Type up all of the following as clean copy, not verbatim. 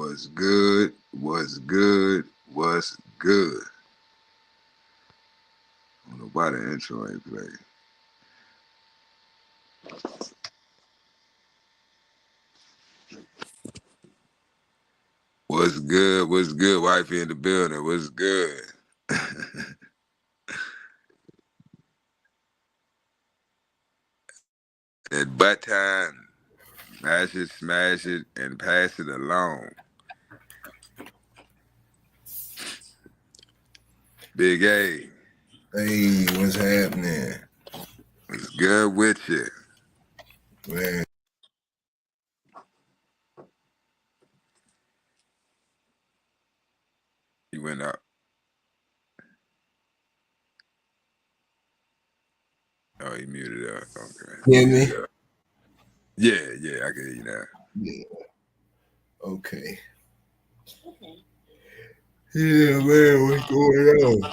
What's good? What's good? What's good? I don't know why the intro ain't playing. What's good? What's good? Wifey in the building. What's good? At butt time, smash it, and pass it along. Big A, Hey, what's happening? what's good with you? Man, You went up. Oh, he muted up. Okay. hear me? Yeah, I can hear you now. Yeah. Okay. Yeah, man, what's going on?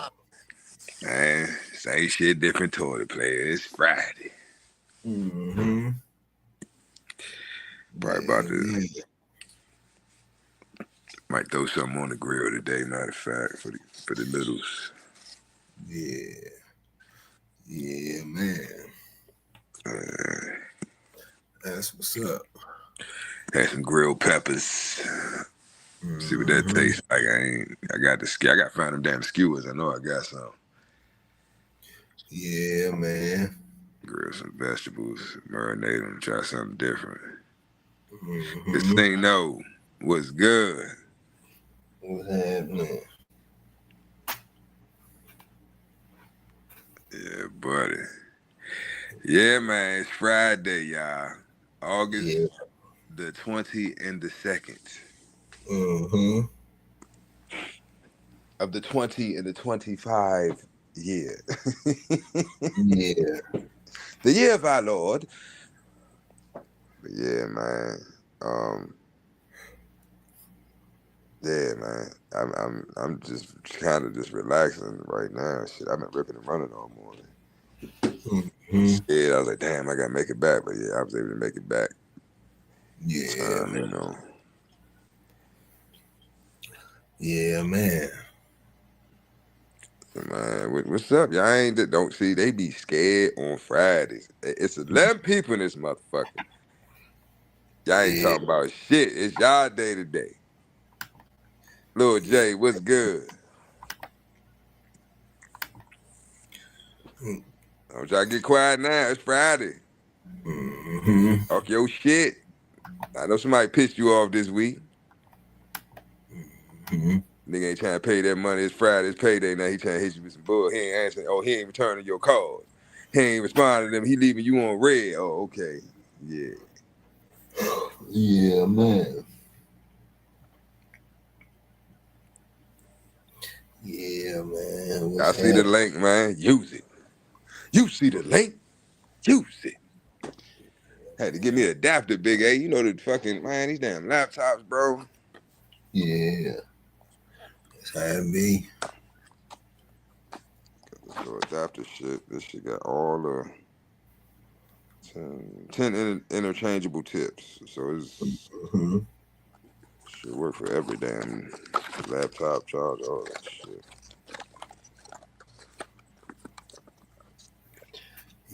Man, same shit, different toilet player. It's Friday. Mm-hmm. Probably about to Man. might throw something on the grill today. Matter of fact, for the littles. Yeah. Yeah, man. That's what's up. Had some grilled peppers. See what that tastes like. I got to find them damn skewers. I know I got some. Yeah, man. Grill some vegetables, marinate them, try something different. This Mm-hmm. thing know what's good. What's happening? Yeah, buddy. Yeah, man, it's Friday, y'all. August Yeah. the 22nd Mm-hmm. of the 20 and the 25 year. Yeah. The year of our Lord. But yeah, man. Yeah, man. I'm just kind of just relaxing right now. Shit, I've been ripping and running all morning. Mm-hmm. Yeah, I was like, damn, I gotta make it back. But yeah, I was able to make it back. Yeah. You know. Yeah, man. Man, what's up? Y'all don't see they be scared on Fridays. It's 11 people in this motherfucker. Y'all ain't Yeah. talking about shit. It's y'all day today. Lil J, what's good? Don't y'all get quiet now. It's Friday. Mm-hmm. Talk your shit. I know somebody pissed you off this week. Mm-hmm. Nigga ain't trying to pay that money. It's Friday. It's payday now. He trying to hit you with some bull. He ain't answering. Oh, he ain't returning your calls. He ain't responding to them. He leaving you on red. Oh, okay. Yeah. Yeah, man. Yeah, man. I What's see the happening? link, man. Use it. You see the link? Use it. Had to give me an adapter, Big A. You know the fucking, man, these damn laptops, bro. Yeah. That's how it be. This little adapter shit. This shit got all the 10 interchangeable tips. So it's Mm-hmm. should work for every damn laptop, charger, all that shit.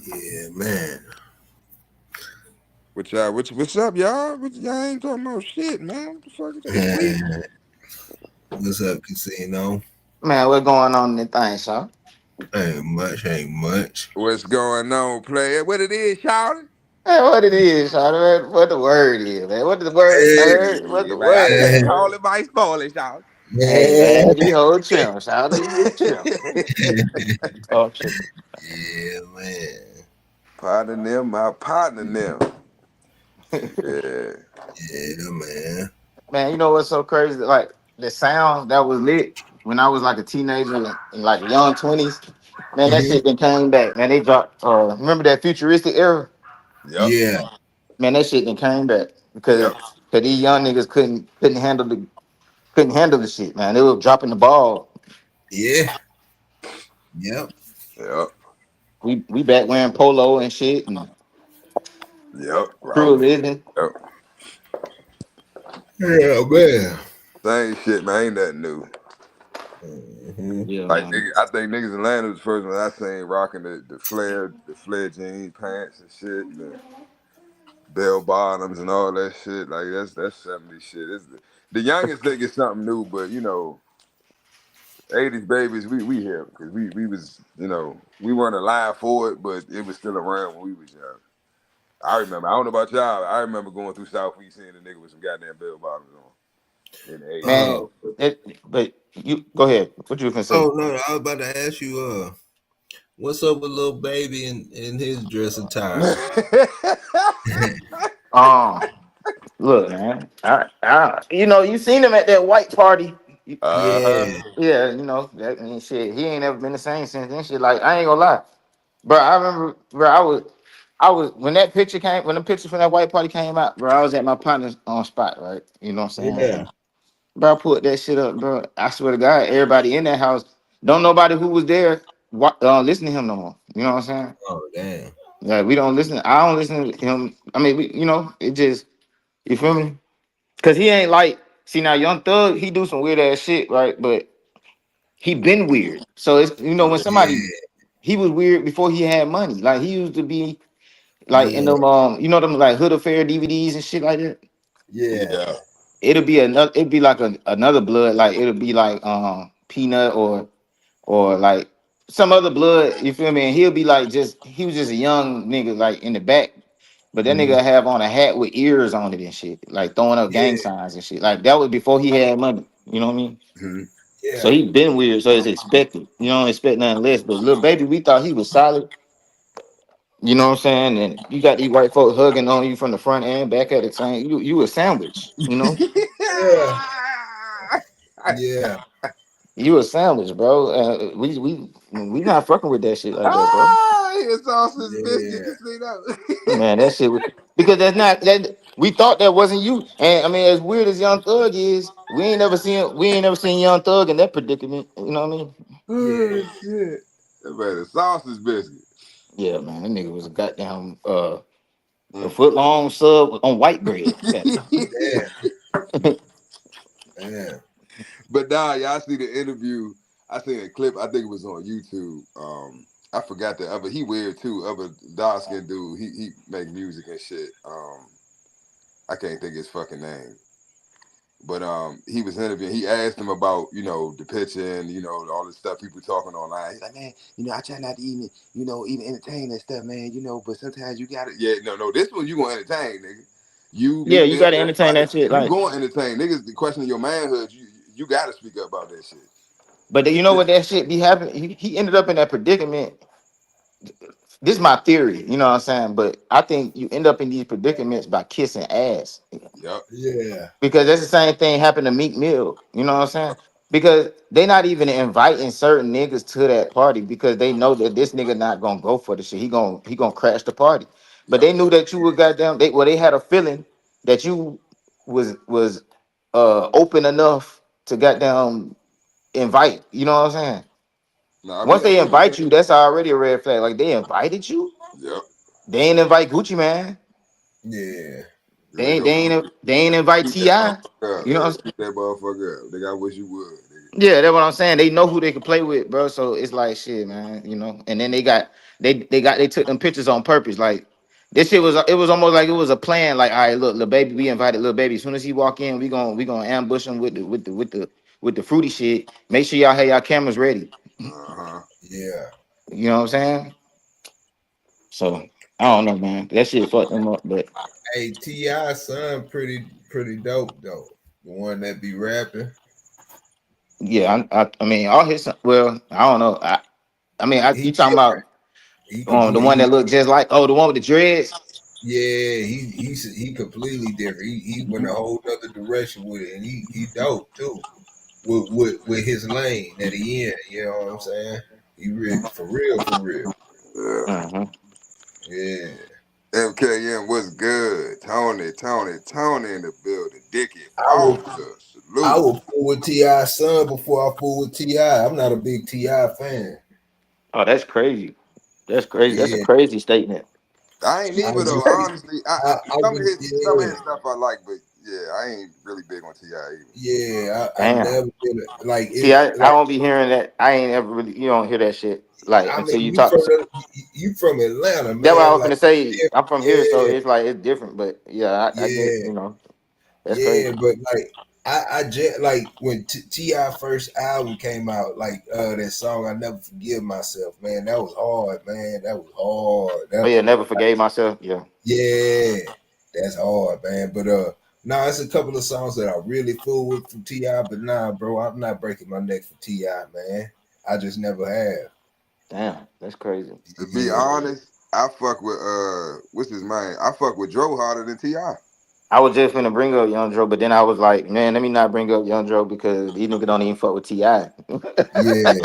Yeah, man. What's up, y'all? Y'all ain't talking about shit, man. What the fuck is that? It's week. What's up, Casino? Man, what's going on in the thing, son? Ain't much, ain't much. What's going on, player? What it is, shouting? Hey, what it is, son? What the word is, man? What the word is? What the Man, I can't word? call it by spoil it, shout. Hey, man, you hold chill, son. You chill. Oh, chill. Yeah, man. Partner them, my partner them. Yeah. Yeah, man. Man, you know what's so crazy? Like the sound that was lit when I was like a teenager in like young 20s. Man, that Mm-hmm. shit then came back. Man, they dropped. Remember that futuristic era? Yep. Yeah, Man, that shit then came back because Yep. these young niggas couldn't handle the shit. Man, they were dropping the ball. yeah, yep. Yep. We back wearing polo and shit and Yep. true Rolling. living. Yep. Yeah, man. Same shit, man. Ain't nothing new. Mhm. Yeah, Like man. nigga, I think niggas in Atlanta was the first one I seen rocking the flare jeans, pants and shit, and the bell bottoms and all that shit. Like that's 70s shit. The youngest think it's something new, but you know, 80s babies, we here because we was, you know, we weren't alive for it, but it was still around when we was young. I remember. I don't know about y'all. I remember going through Southeast seeing a nigga with some goddamn bell bottoms on in the 80s. Man, Uh, but you go ahead. What you gonna say? oh no, I was about to ask you. What's up with little baby in his dress attire? Um, Look, man. You know, you seen him at that white party. Uh-huh. Yeah, Yeah, you know that mean shit. He ain't ever been the same since then. Shit, like I ain't gonna lie, bro. I remember, bro. I was when that picture came, when the picture from that white party came out, bro. I was at my partner's on spot, right? You know what I'm saying? yeah. And, bro, I put that shit up, bro. I swear to God, everybody in that house, don't nobody who was there, listen to him no more. You know what I'm saying? Oh damn. Like we don't listen. I don't listen to him. I mean, you know, it just you feel me? Cause he ain't like see now, Young Thug. He do some weird ass shit, right? But he been weird. So it's you know when somebody Yeah, he was weird before he had money. Like he used to be like in yeah, them you know them like Hood Affair DVDs and shit like that. yeah, Yeah. It'd be like another blood, like it'll be like Peanut or like some other blood, you feel me? And he'll be like he was just a young nigga like in the back. But that mhm, nigga have on a hat with ears on it and shit, like throwing up gang yeah, signs and shit. Like that was before he had money. You know what I mean? Mhm. So yeah. he been weird, so it's expected. You don't expect nothing less. But little baby, we thought he was solid. You know what I'm saying? And you got these white folks hugging on you from the front and back at the same. You a sandwich. You know, Yeah, yeah. you a sandwich, bro. We not fucking with that shit like that, bro. Ah, he a sausage biscuit. Yeah, You see that? Man, that shit was because that's not that we thought that wasn't you. And I mean, as weird as Young Thug is, we ain't never seen Young Thug in that predicament. You know what I mean? yeah, Oh shit. That man a sausage biscuit. Yeah, man, that nigga was a goddamn a Mm. foot long sub on white bread. yeah, yeah. But nah, y'all see the interview. I seen a clip, I think it was on YouTube. I forgot the other, he weird too, other dark skinned dude. He make music and shit. I can't think his fucking name. But he was interviewing. He asked him about, you know, the picture and, you know, all the stuff people talking online. He's like, man, you know, I try not to even, you know, even entertain that stuff, man. You know, but sometimes you gotta. Yeah, no, this one you gonna entertain, nigga. You Yeah, me you them, gotta entertain everybody. that shit. You Like, gonna entertain niggas. The question of your manhood, you gotta speak up about that shit. but you know what that shit be happening? He ended up in that predicament. This is my theory, you know what I'm saying? But I think you end up in these predicaments by kissing ass. Yep. Yeah, Because that's the same thing happened to Meek Mill. You know what I'm saying? Because they not even inviting certain niggas to that party because they know that this nigga not gonna go for the shit. He gonna crash the party. But Yep. they knew that you were goddamn. They had a feeling that you was open enough to goddamn invite. You know what I'm saying? No, I Once mean, they invite you, that's already a red flag. Like they invited you, yep. they ain't invite Gucci man. yeah, They They ain't go they ain't they ain't invite keep that Ti. motherfucker up. You know what I'm Yeah, saying? keep that motherfucker up. Nigga, I wish you would, nigga. Yeah, that's what I'm saying. They know who they can play with, bro. So it's like shit, man. You know. And then they took them pictures on purpose. Like this shit was it was almost like it was a plan. Like, all right, look, little baby, we invited little baby. As soon as he walk in, we gonna ambush him with the fruity shit. Make sure y'all have y'all cameras ready. Uh-huh. yeah. You know what I'm saying? So I don't know, man. That shit fucked them up, but Hey, Ti son, pretty dope though. The one that be rapping. yeah, I mean all his well, I don't know. I mean He you talking different. about He the one complete. that looked just like the one with the dreads. Yeah, he completely different. He went a whole other direction with it, and he dope too. With his lane that he in, you know what I'm saying? He for real, for real. Yeah. Uh-huh. Yeah, MKM, what's good? Tony in the building. Dickie I will Foster, I salute. will fool with Ti son before I fool with Ti. I'm not a big Ti fan. Oh, that's crazy. That's crazy. That's a Yeah, crazy statement. I ain't I even though, just honestly. I Some of just his yeah stuff I like, but yeah, I ain't really big on Ti either. Yeah, I Damn. never been like See, it. I Like don't be hearing that. I ain't ever really, you don't hear that shit like I until mean, you talk. you from Atlanta, That's what I man. was Like gonna say. I'm from here, so yeah, it's like it's different. But yeah, I get, yeah, that's yeah. crazy. But like I just like when Ti first album came out, like that song "I Never Forgive Myself," man. That was hard, man. That was hard. Oh That yeah, never forgave myself. Yeah. yeah, that's hard, man. But nah, it's a couple of songs that I really fool with from Ti. But nah, bro, I'm not breaking my neck for Ti, man. I just never have. Damn, that's crazy. To be Yeah. honest, I fuck with what's his name? I fuck with Dro harder than Ti. I was just gonna bring up Young Joe, but then I was like, man, let me not bring up Young Joe because these niggas don't even fuck with Ti. Yeah,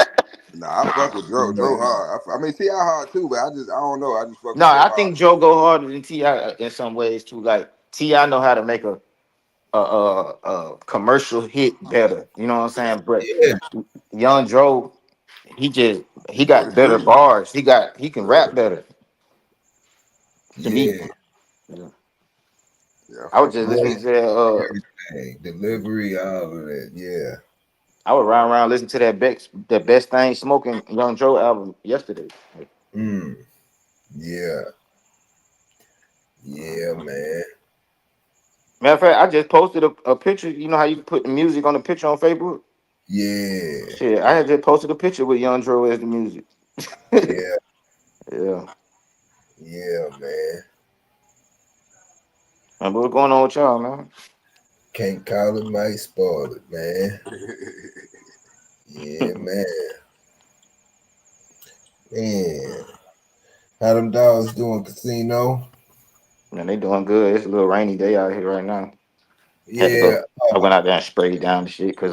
Nah, I fuck with Dro yeah, hard. I mean Ti hard too, but I don't know. I just fuck No, with Dro I hard. think Joe go harder than Ti in some ways too. Like Ti know how to make a commercial hit better. You know what I'm saying? But yeah, Young Joe, he For the got better street. bars. He can Yeah, rap better to me. yeah, yeah, I I was fuck just with yeah. listening him. to that. Everything, delivery, all of that. Yeah. I was riding around listening to that best thing smoking Young Joe album yesterday. Mm, yeah, yeah, man. Matter of fact, I just posted a picture. You know how you can put the music on the picture on Facebook? Yeah, Shit, I had just posted a picture with Young Joe as the music. yeah, Yeah. yeah, man. And what's going on with y'all, man? Can't call it, might spoil it, man. Yeah, man. Man, how them dogs doing, Casino? Man, they doing good. It's a little rainy day out here right now. Had to Yeah, go. I went out there and sprayed down the shit because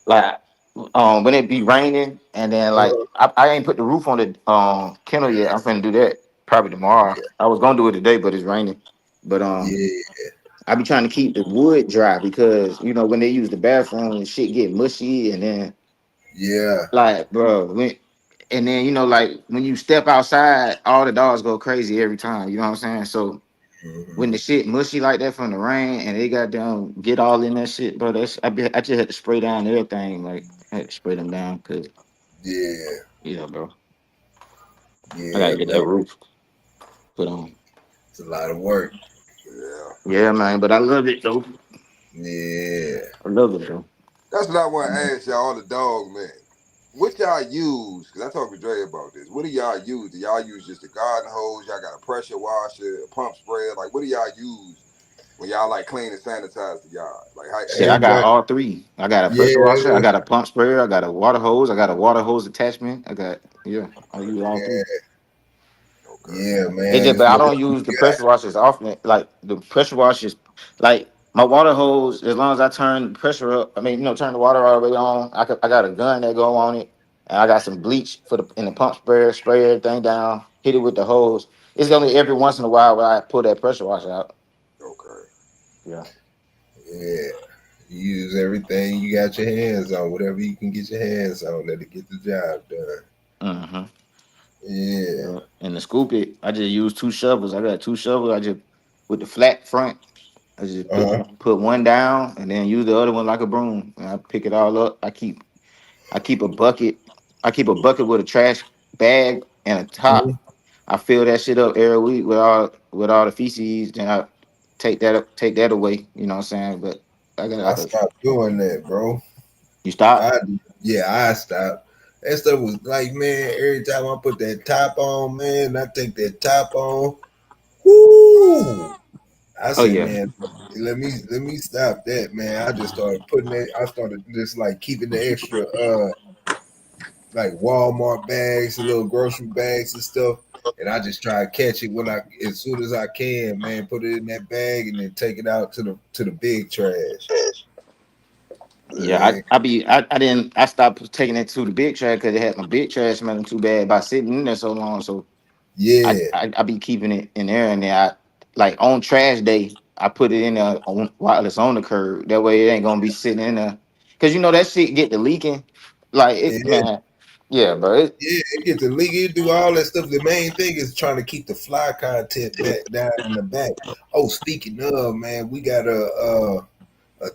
like when it be raining and then like uh, I ain't put the roof on the kennel yet. I'm finna do that probably tomorrow. I was gonna do it today, but it's raining. But yeah, I be trying to keep the wood dry because when they use the bathroom, shit get mushy and then yeah. like and then like when you step outside, all the dogs go crazy every time. You know what I'm saying? So when Hmm. the shit mushy like that from the rain and they got down get all in that shit, bro. I just had to spray down everything. Like I had to spray them down because Yeah, bro, I gotta yeah, get man. that roof put on. It's a lot of work. Yeah. Yeah, man. But I love it though. Yeah. I love it though. That's what I want to ask y'all, the dog man. What y'all use? Because I talked to Dre about this. What do y'all use? Do y'all use just a garden hose? Y'all got a pressure washer, a pump sprayer? Like, what do y'all use when y'all like clean and sanitize the yard? Like, how? Shit, Hey, I got man. all three. I got a pressure washer. I Yeah, got a pump sprayer. I got a water hose. I got a water hose attachment. I use all three. yeah, Okay. yeah, It man. just, It's but I whatever don't use the you got. pressure washers often. Like the pressure washers, like my water hose. As long as I turn the pressure up, I mean, turn the water all the way on. I got a gun that go on it, and I got some bleach for the in the pump sprayer. Spray everything down. Hit it with the hose. It's only every once in a while where I pull that pressure washer out. Okay. Yeah. Yeah. You use everything you got your hands on, whatever you can get your hands on, that'll get the job done. Mm-hmm. Yeah. Yeah. And the scoop it, I just use two shovels. I got two shovels. I just with the flat front. I just Uh-huh. put one down and then use the other one like a broom. And I pick it all up. I keep a bucket. I keep a bucket with a trash bag and a top. Mhm. I fill that shit up every week with all the feces. Then I take that away. You know what I'm saying? But I got I like a stopped doing that, bro. you stop. I yeah, I stopped. That stuff was like, man, every time I put that top on, man, I take that top on. Whoo! I Oh said, yeah, man, let me stop that, man. I just started putting it. I started just like keeping the extra like Walmart bags, the little grocery bags and stuff. And I just try to catch it when I as soon as I can, man, put it in that bag and then take it out to the big trash. yeah. Uh, I stopped taking it to the big trash because it had my big trash smelling too bad by sitting in there so long. So yeah, I be keeping it in there and then I like on trash day I put it in there while it's on the curb. That way it ain't gonna be sitting in there because that shit get to leaking. Like it yeah, man. Yeah, but Yeah, it gets illegal. You do all that stuff. The main thing is trying to keep the fly content back down in the back. Oh, speaking of, man, we got a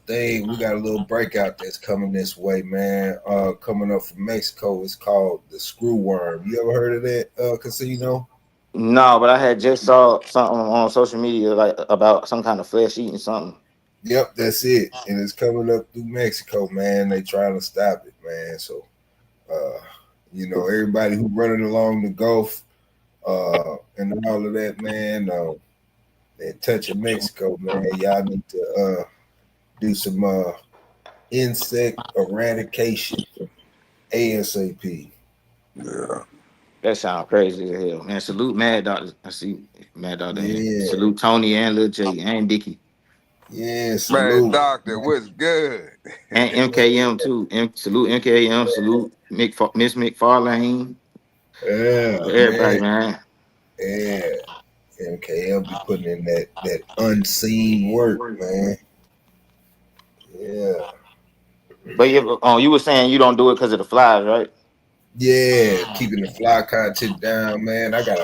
thing. We got a little breakout that's coming this way, man. Coming up from Mexico. It's called the Screw Worm. You ever heard of that casino? no, but I had just saw something on social media like about some kind of flesh eating something. Yep, that's it. And it's coming up through Mexico, man. They trying to stop it, man. So, uh, everybody who running along the Gulf, and all of that, man. That touch of Mexico, man. Y'all need to do some insect eradication ASAP. Yeah. That sounds crazy as hell, man. Salute Mad Dog. I see Mad Dog there. Yeah, Salute Tony and Lil J and Dickie yeah, Man, salute. doctor, what's good? and MKM too. Salute MKM. Salute Miss McFarlane. Yeah, Everybody, man. man. Yeah. MKL be putting in that unseen work, man. Yeah. But you were saying you don't do it because of the flies, right? Yeah, keeping the fly content down, man. I got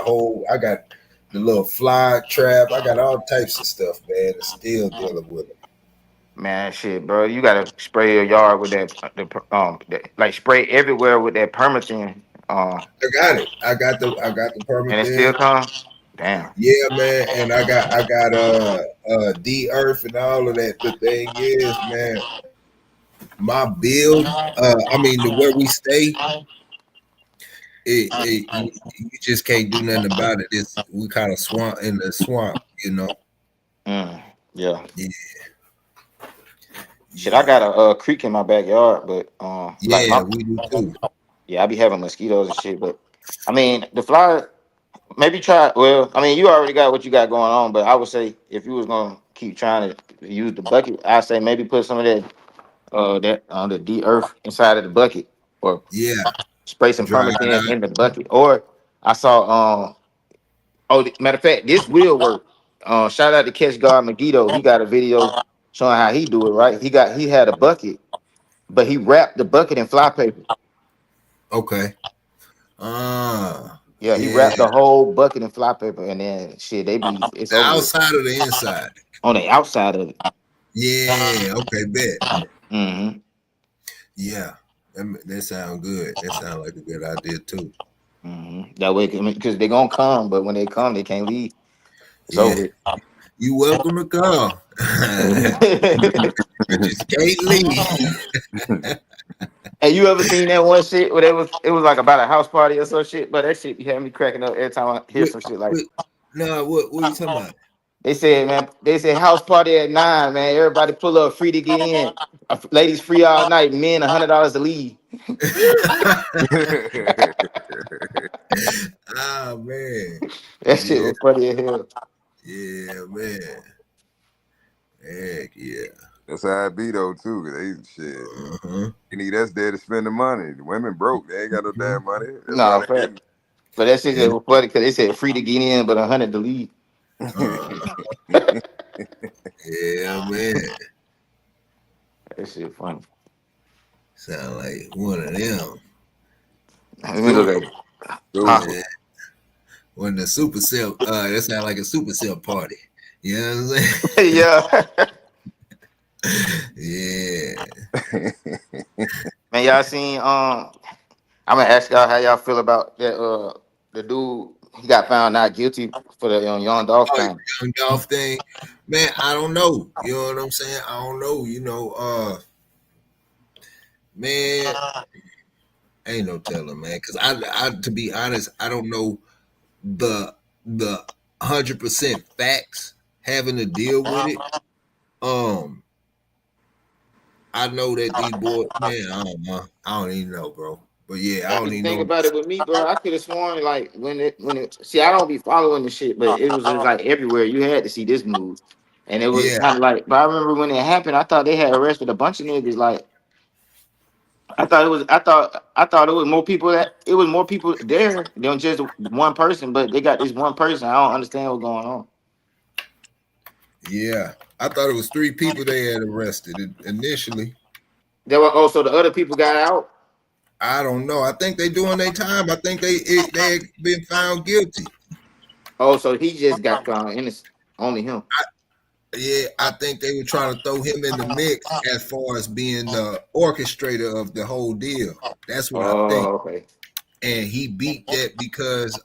the little fly trap. I got all types of stuff, man, and still dealing with it. Man, shit, bro. You gotta spray your yard with like spray everywhere with that permethrin. I got it. I got the And it permit. still come. Damn. Yeah, man, and I got D Earth and all of that. The thing is, man, my build, I mean, where we stay, you just can't do nothing about it. We kind of swamp in the swamp, you know. Yeah. Yeah, Shit, I yeah, got a creek in my backyard, but like yeah. We do too. I be having mosquitoes and shit. But I mean, the fly. Maybe try. Well, I mean, you already got what you got going on, but I would say if you was gonna keep trying to use the bucket, I say maybe put some of that the D earth inside of the bucket, or Yeah, spray some dry it permethrin out. in the bucket. Or I saw matter of fact, this will work. Shout out to Catch Guard Megiddo. He got a video showing how he do it. Right, he had a bucket, but he wrapped the bucket in fly paper. Okay. Yeah, he Yeah. wrapped the whole bucket in fly paper, and then shit, it's The over with outside or the inside? on the outside of it. Yeah. Okay. Bet. Mm-hmm. Yeah. That sound good. That sound like a good idea too. Mm-hmm. That way, because they're gonna come, but when they come, they can't leave. It's Yeah. over. You welcome to come. You just can't leave. Hey, you ever seen that one shit where it was like about a house party or some shit? But that shit be having me cracking up every time I hear Wait, some shit like wait. No, what are you talking about? they said, man. They said house party at 9, man. Everybody pull up, free to get in. Ladies free all night. Men $100 to leave. Ah man. That shit Yeah, was funny as hell. yeah, man. Heck yeah. That's how I be though too. 'Cause they shit. Uh-huh. You need us there to spend the money. The women broke. They ain't got no damn money. That's why No, they fact. But that shit Yeah. was funny because they said free to get in, but 100 to leave. Uh, yeah, man. That shit funny. Sound like one of them. Let me look at it. Huh? Stupid. Yeah. When the supercell, that sound like a supercell party. You know what I'm saying? Yeah. Yeah. Man, y'all seen I'm gonna ask y'all how y'all feel about that the dude he got found not guilty for the Young Dolph Oh, crime. young golf thing. Man, I don't know. You know what I'm saying? I don't know. Man, ain't no telling, man. Cause I to be honest, I don't know the 100% facts having to deal with it. I know that these boys, man, I don't know. I don't even know, bro. But yeah, I That's don't the even thing know. about it with me, bro. I could have sworn like when it see I don't be following the shit, but it was like everywhere. You had to see this move. And it was Yeah, kind of like, but I remember when it happened, I thought they had arrested a bunch of niggas. Like I thought it was more people there than just one person, but they got this one person. I don't understand what's going on. yeah. I thought it was 3 people they had arrested initially. There were also the other people got out. I don't know. I think they doing their time. I think they been found guilty. Oh, so he just got found innocent. Only him. Yeah, I think they were trying to throw him in the mix as far as being the orchestrator of the whole deal. That's what I think. Oh, okay. And he beat that because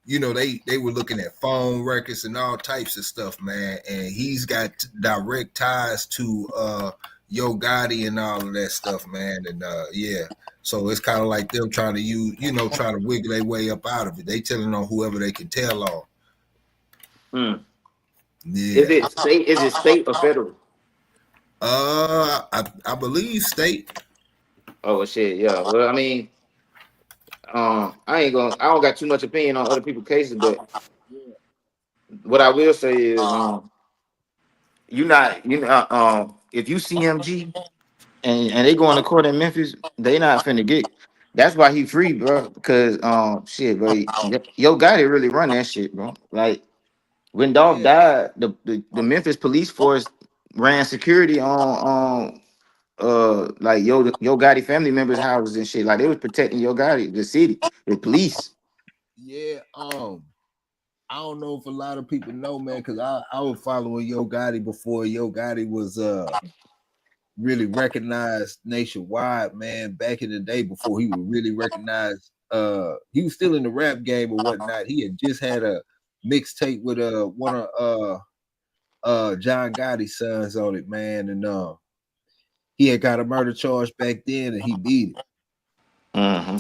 you know, they were looking at phone records and all types of stuff, man. And he's got direct ties to Yo Gotti and all of that stuff, man. And yeah, so it's kind of like them trying to use, you know, trying to wiggle their way up out of it. They telling on whoever they can tell on. Hmm. Yeah. Is it state? Is it state or federal? I believe state. Oh shit, yeah. Well, I mean, I don't got too much opinion on other people's cases, but what I will say is, if you CMG and they going to court in Memphis, they not finna get. That's why he free, bro. Because shit, bro. Yo Gotti really run that shit, bro. Like when Dolph died, the Memphis police force ran security on like Yo Gotti family members' houses and shit. Like they was protecting Yo Gotti, the city, the police. Yeah, I don't know if a lot of people know, man, because I was following Yo Gotti before Yo Gotti was really recognized nationwide, man. Back in the day, before he was really recognized, he was still in the rap game or whatnot. He had just had a mixtape with one of John Gotti's sons on it, man, and he had got a murder charge back then, and he beat it. Mm-hmm.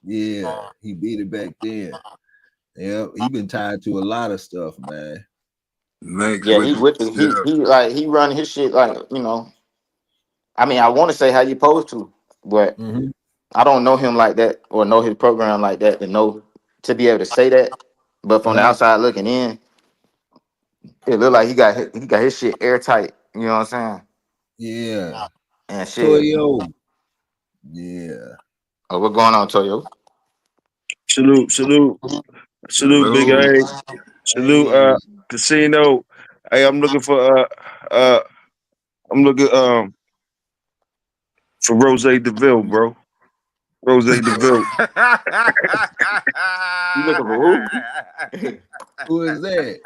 Yeah, he beat it back then. Yeah, he been tied to a lot of stuff, man. Yeah, he with the, he run his shit like, you know. I mean, I want to say how you supposed to, but I don't know him like that or know his program like that to be able to say that. But from the outside looking in, it look like he got his shit airtight. You know what I'm saying? Yeah. And shit. Toyo. Yeah. Oh, what's going on, Toyo? Salute, Big A. Salute, Casino. Hey, I'm looking for for Rose DeVille, bro. Rose DeVille. You looking for who? Who is that?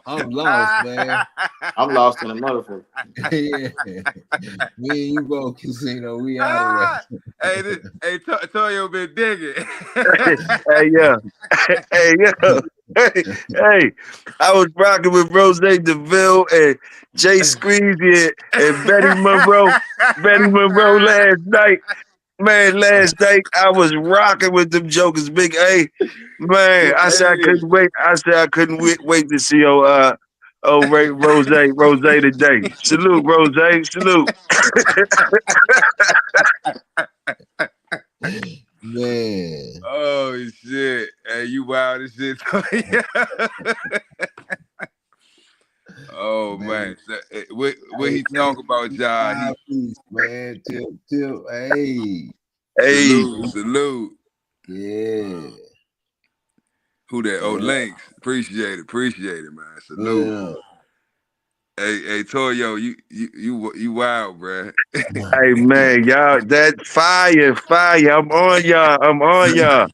I'm lost, man. I'm lost in a motherfucker. Yeah. Me and you both, Casino. We out of there. Hey, Toyo been digging. Hey, yeah. Hey, yeah. Hey, I was rocking with Rose DeVille and Jay Screezy and Betty Monroe. Betty Monroe last night. Man, last night I was rocking with them jokers, Big A. Man, I said I couldn't wait. I said I couldn't wait to see Rose today. Salute, Rose. Salute. Man. Oh shit. Hey, you wild as shit. Oh man. What he talk about, y'all? Man, till hey. Salute. Yeah. Who that? Oh, Links. Appreciate it, man. Salute. Hey, Toyo, you wild, bro. Hey man, y'all, that fire. I'm on y'all.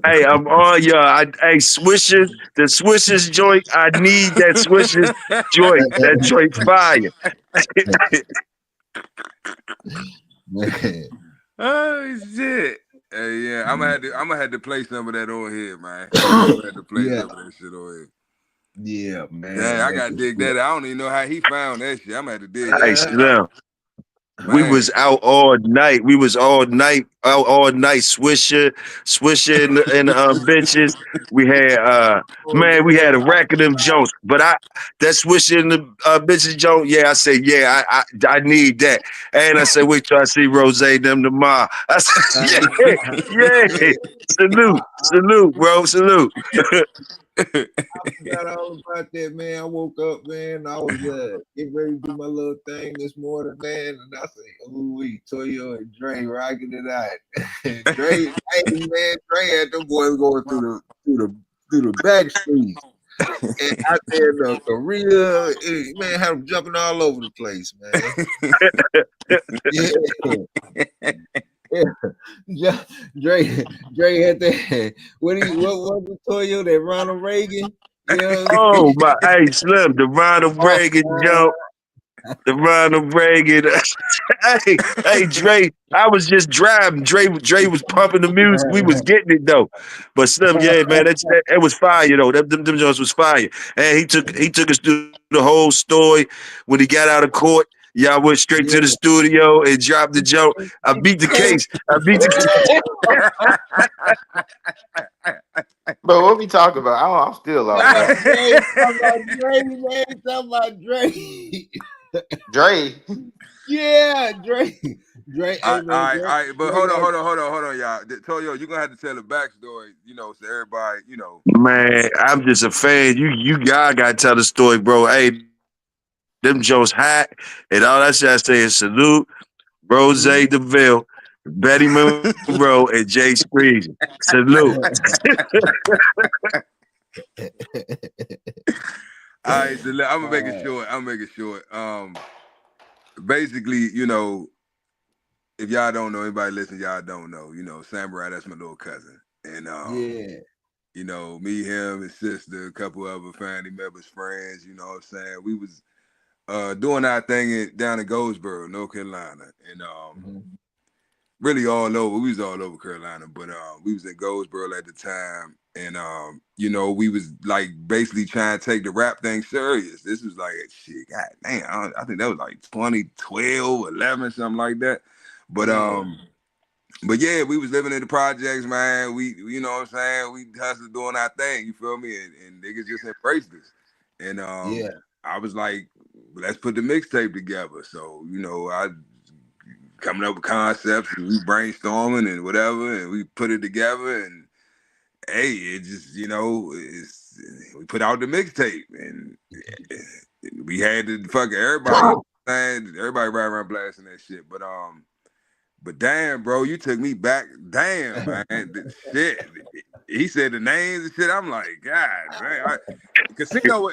Hey, I'm on y'all. Hey, Swishers, the Swishers joint. I need that Swishers joint. That joint fire. Man. Oh shit. Hey, yeah, I'm gonna have to play some of that on here, man. I'm gonna have to play some of that shit on here. Yeah, man. Yeah, I gotta dig that. I don't even know how he found that shit. I'm gonna have to dig hey, that. We was out all night. We was out all night swishing and bitches. We had we had a rack of them Jones. But that swishing the bitches Jones, yeah, I said, yeah, I need that. And I said, wait till I see Rose them tomorrow. I said, yeah. Salute, bro. Salute. I forgot all about that, man. I woke up, man. I was getting ready to do my little thing this morning, man, and I said, "Ooh, Toyo and Dre rocking it out." Dre, hey man, Dre had them boys going through the back streets. And I said, look, Korea, man, had them jumping all over the place, man. Yeah. Yeah. Dre had that. What was the Toyo that Ronald Reagan? You know what Oh my, hey Slim, the Ronald Reagan joke, the Ronald Reagan. hey, Dre, I was just driving. Dre was pumping the music. We was getting it though. But Slim, yeah, man, that was fire though. Them joints was fire. And he took us through the whole story. When he got out of court, y'all went straight to the studio and dropped the joke. I beat the case. Bro, what we talking about? I'm still lost. Talking about Dre. Dre. Yeah, Dre. All right, but hold on, y'all. Toyo, you're gonna have to tell a backstory, so everybody, Man, I'm just a fan. You gotta tell the story, bro. Hey, them Joe's hot, and all that shit I say is salute, Rose DeVille, Betty Monroe, and Jay Screezy. Salute. All right, so I'm gonna make it short. Basically, if y'all don't know, anybody listen, y'all don't know, Samurai, that's my little cousin. And me, him, his sister, a couple other family members, friends, you know what I'm saying? We was doing our thing down in Goldsboro, North Carolina. And really all over. We was all over Carolina, but we was in Goldsboro at the time. And we was like basically trying to take the rap thing serious. This was like shit, god damn, I think that was like 2012, 11, something like that. But yeah, we was living in the projects, man. We you know what I'm saying, we hustled doing our thing, you feel me? And niggas just embraced us. And I was like, let's put the mixtape together. So, I coming up with concepts and we brainstorming and whatever, and we put it together, and hey, it just, we put out the mixtape, and we had to fuck everybody, everybody right around blasting that shit. But damn, bro, you took me back. Damn, man, shit. He said the names and shit. I'm like, God, man. Casino.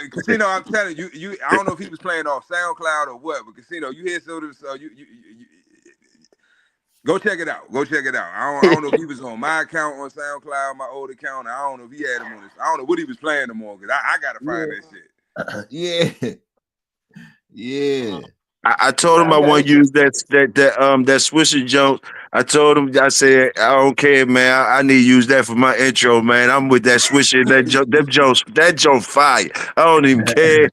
I'm telling you. I don't know if he was playing off SoundCloud or what, but Casino, you hear some of this? You go check it out. I don't know if he was on my account on SoundCloud, my old account. I don't know if he had him on this. I don't know what he was playing them on, because I gotta find that shit. Yeah. I told him I want to use that Swisher joke. I told him, I said, I don't care, man. I need to use that for my intro, man. I'm with that Swisher, that joke fire. I don't even care.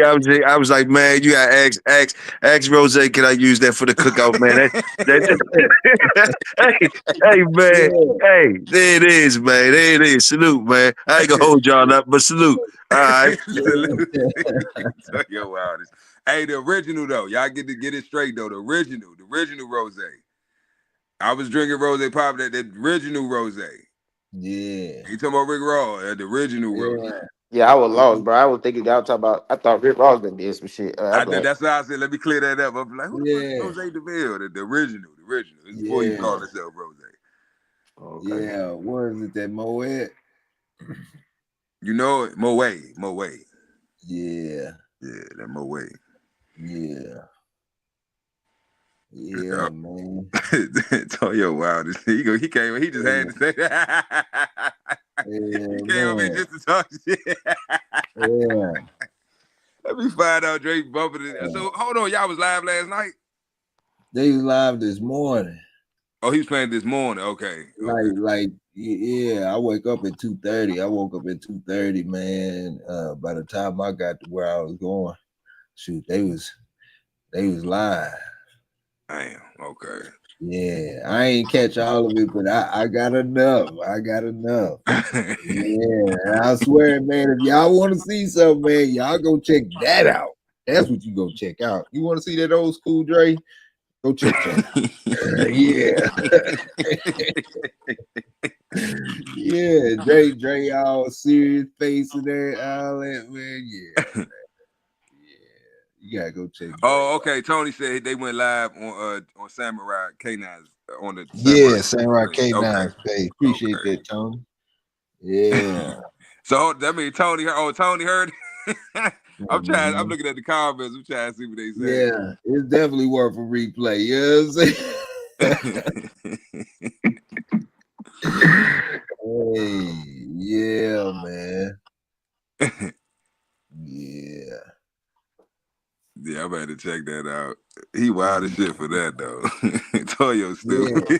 I was like, man, you got ask Rose, can I use that for the cookout, man? Hey, man. Hey, there it is, man. There it is. Salute, man. I ain't gonna hold y'all up, but salute. All right. Yo, wildest. Hey, the original though, y'all get it straight though. The original rose. I was drinking rose pop, that original rose. Yeah. You talking about Rick Ross, the original rose. Yeah, I was lost, bro. I was thinking y'all talking about. I thought Rick Ross been did some shit. That's why I said let me clear that up. I'm like, who the fuck Rose DeVille? The original. It's before you call yourself Rose. Okay. Yeah, where is it that Moet? You know it, Moet. Yeah. Yeah, that Moet. Yeah. Yeah, man. Toyo wildest. He came. He just had to say that. He came up here just to talk shit. Yeah. Let me find out Drake bumping it. So hold on, y'all was live last night? They was live this morning. Oh, he was playing this morning. Okay. Like yeah, I wake up at 2:30. I woke up at 2:30, man. By the time I got to where I was going, shoot, they was live. Damn, okay. Yeah, I ain't catch all of it, but I got enough. Yeah, I swear, man, if y'all want to see something, man, y'all go check that out. That's what you go check out. You want to see that old school Dre? Go check that. Yeah. Dre, all serious face in there, all that, man. Yeah. You gotta go check. Oh, okay. Tony said they went live on Samurai K9's on the Samurai K9 page. Appreciate that, Tony. Yeah. So that means Tony. Oh, Tony heard. I'm Mhm. looking at the comments. I'm trying to see what they say. Yeah, it's definitely worth a replay. You know what I'm saying? Hey, yeah, man. Yeah. Yeah, I'm about to check that out. He wild as shit for that though. Toyo stupid.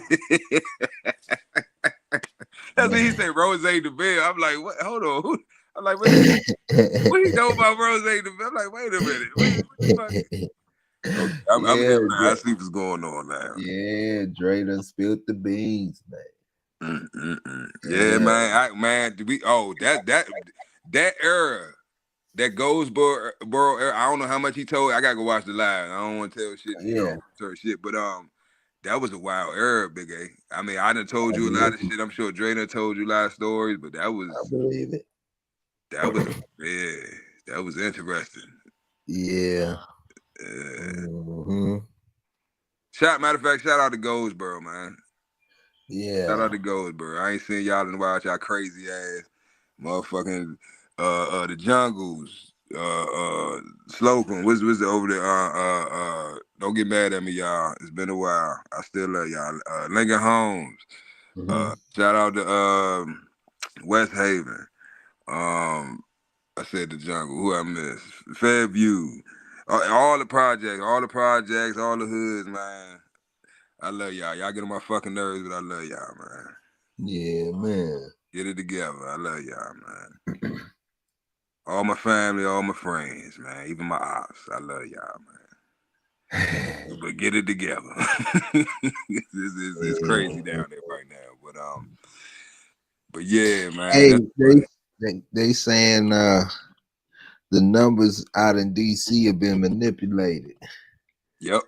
That's what he said. Rose DeVille. I'm like, what? Hold on. I'm like, what he know about Rose DeVille? I'm like, wait a minute. What the fuck? Okay, I'm Yeah, here now. I see what's going on now. yeah, Dre done spilled the beans, man. Yeah, man. That era, that Goldsboro era. I don't know how much he told. I gotta go watch the live. I don't want to tell shit, certain shit. But that was a wild era, Big A. I mean, I done told you a lot of shit. I'm sure Dre done told you a lot of stories, but that was. I believe it. That was that was interesting. Yeah. Matter of fact, shout out to Goldsboro, man. Yeah. Shout out to Goldsboro. I ain't seen y'all in a while. Y'all crazy ass motherfucking the Jungles, Slocum. What's over there? Don't get mad at me, y'all. It's been a while. I still love y'all. Lincoln Homes. Shout out to West Haven. I said the Jungle. Who I missed? Fairview. All the projects, all the hoods, man. I love y'all. Y'all get on my fucking nerves, but I love y'all, man. Yeah, man. Get it together. I love y'all, man. All my family, all my friends, man. Even my ops. I love y'all, man. But get it together. It's crazy down there right now. But yeah, man. Hey, they saying the numbers out in DC have been manipulated. Yep.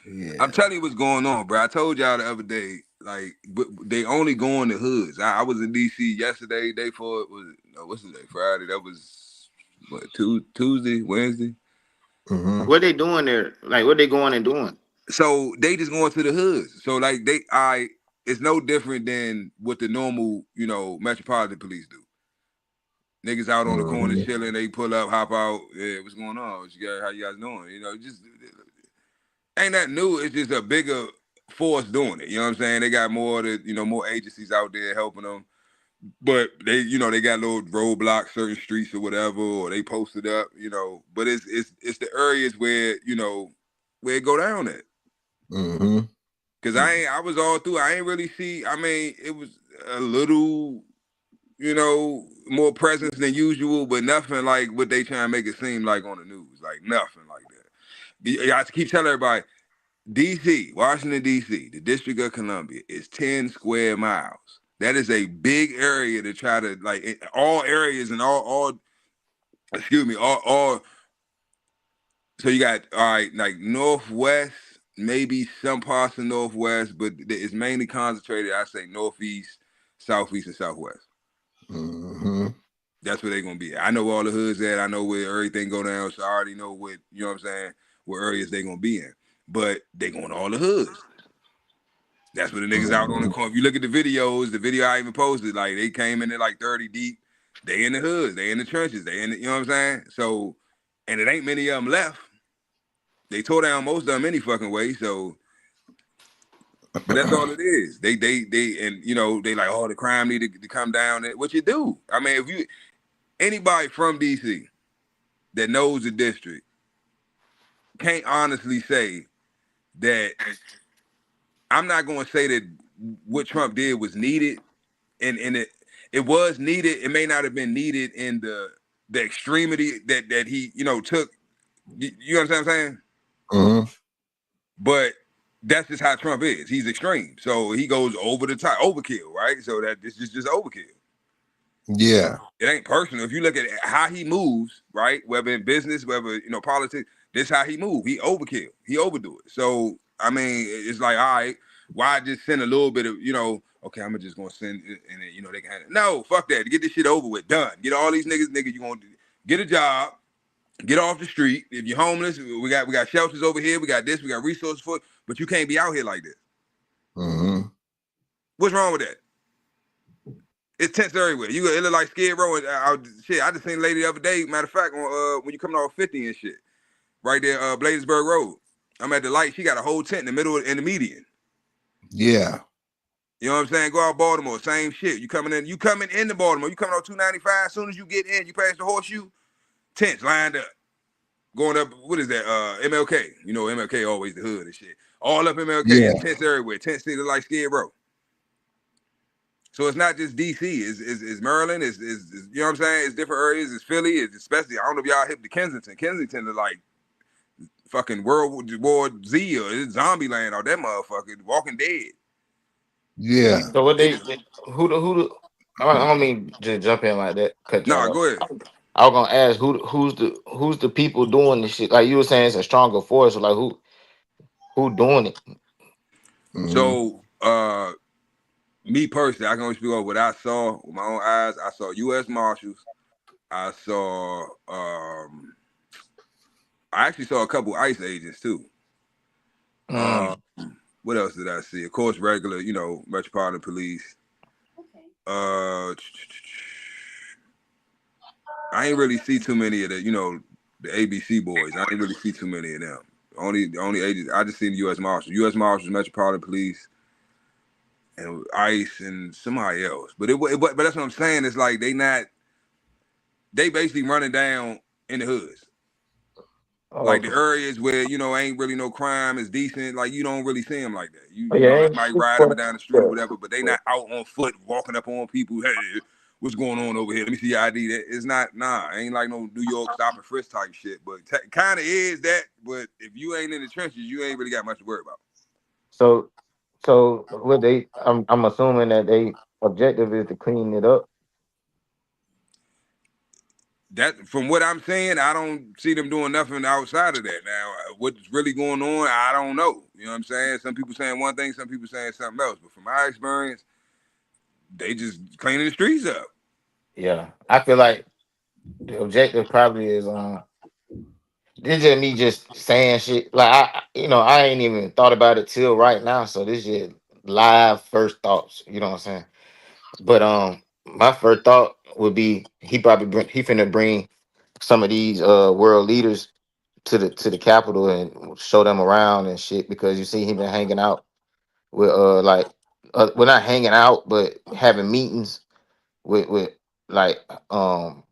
Yeah. I'm telling you what's going on, bro. I told y'all the other day, like, but they only go in the hoods. I was in DC yesterday. Day before it was what's the day? Friday. That was what? Tuesday, Wednesday. What they doing there? Like, what they going and doing? So they just going to the hoods. So like it's no different than what the normal, Metropolitan Police do. Niggas out on the corner chilling. They pull up, hop out. Yeah, what's going on? How you guys doing? Just ain't that new. It's just a bigger force doing it. You know what I'm saying? They got more more agencies out there helping them. But they got little roadblocks, certain streets or whatever, or they posted up, But it's the areas where, where it go down at. Cause I was all through. I ain't really see. I mean, it was a little, more presence than usual, but nothing like what they trying to make it seem like on the news. Like nothing like that. I keep telling everybody, DC, Washington, D.C., the District of Columbia is 10 square miles. That is a big area to try to, like, all areas and all so you got, all right, like Northwest, maybe some parts of Northwest, but it's mainly concentrated, I say, Northeast, Southeast, and Southwest. That's where they're going to be. I know all the hoods at. I know where everything go down, so I already know what, you know what I'm saying, what areas they're going to be in. But they going to all the hoods. That's where the niggas out on the corner. If you look at the video I even posted, like they came in there like 30 deep. They in the hoods, they in the trenches, they in the, you know what I'm saying? So, and it ain't many of them left. They tore down most of them any fucking way. So, but that's all it is. They and they like, oh, the crime need to come down. What you do? I mean, if you anybody from DC that knows the district can't honestly say that. I'm not going to say that what Trump did was needed, and it was needed. It may not have been needed in the extremity that he took. You understand what I'm saying? But that's just how Trump is. He's extreme, so he goes over the top, overkill, right? So that this is just overkill. Yeah, it ain't personal. If you look at how he moves, right, whether in business, whether politics, this how he move. He overkill. He overdo it. So I mean, it's like, all right, why just send a little bit of, okay, I'm just gonna send, and then they can handle it. No, fuck that. Get this shit over with, done. Get all these niggas, you gonna get a job, get off the street. If you're homeless, we got shelters over here. We got this. We got resources for it. But you can't be out here like this. What's wrong with that? It's tents everywhere. It look like Skid Row. And, shit, I just seen a lady the other day. Matter of fact, on when you coming off 50 and shit, right there, Bladensburg Road. I'm at the light. She got a whole tent in the middle in the median. Yeah. You know what I'm saying? Go out Baltimore, same shit. You coming into Baltimore. You coming on 295. As soon as you get in, you pass the horseshoe, tents lined up. Going up, what is that? MLK. You know, MLK always the hood and shit. All up MLK. Yeah. It's tents everywhere. Tents see like Skid Row. So it's not just DC. It's Maryland. It's you know what I'm saying? It's different areas. It's Philly. It's especially, I don't know if y'all hip to Kensington. Kensington is like fucking World War Z or it's zombie land or that motherfucker. Walking Dead. Yeah. So what It they is, who the I don't mean to jump in like that, cut nah, y'all go ahead. off. I was gonna ask who's the people doing this shit? Like you were saying, it's a stronger force. So like who doing it? Mhm. So me personally, I can only speak on what I saw with my own eyes. I saw U.S. Marshals. I saw I actually saw a couple ICE agents too. Mm. What else did I see? Of course, regular, Metropolitan Police. Uh, I ain't really see too many of the ABC boys. I ain't really see too many of them. The only agents I just seen the U.S. Marshals, Metropolitan Police, and ICE, and somebody else. But that's what I'm saying. It's like they basically running down in the hoods. Oh, Like the okay. areas where ain't really no crime, is decent. Like you don't really see them like that. Oh, They yeah, might ride up and down the street or whatever, but they not out on foot walking up on people. Hey, what's going on over here? Let me see your ID. That it's not. Nah, ain't like no New York stop and frisk type shit. But kind of is that. But if you ain't in the trenches, you ain't really got much to worry about. so so what they I'm assuming that they objective is to clean it up. That from what I'm saying, I don't see them doing nothing outside of that. Now, what's really going on, I don't know. You know what I'm saying? Some people saying one thing, some people saying something else. But from my experience, they just cleaning the streets up. Yeah, I feel like the objective probably is this just me just saying shit. Like I ain't even thought about it till right now. So this is live first thoughts. You know what I'm saying? But my first thought would be he finna bring some of these world leaders to the capital and show them around and shit because you see he been hanging out with we're not hanging out but having meetings with like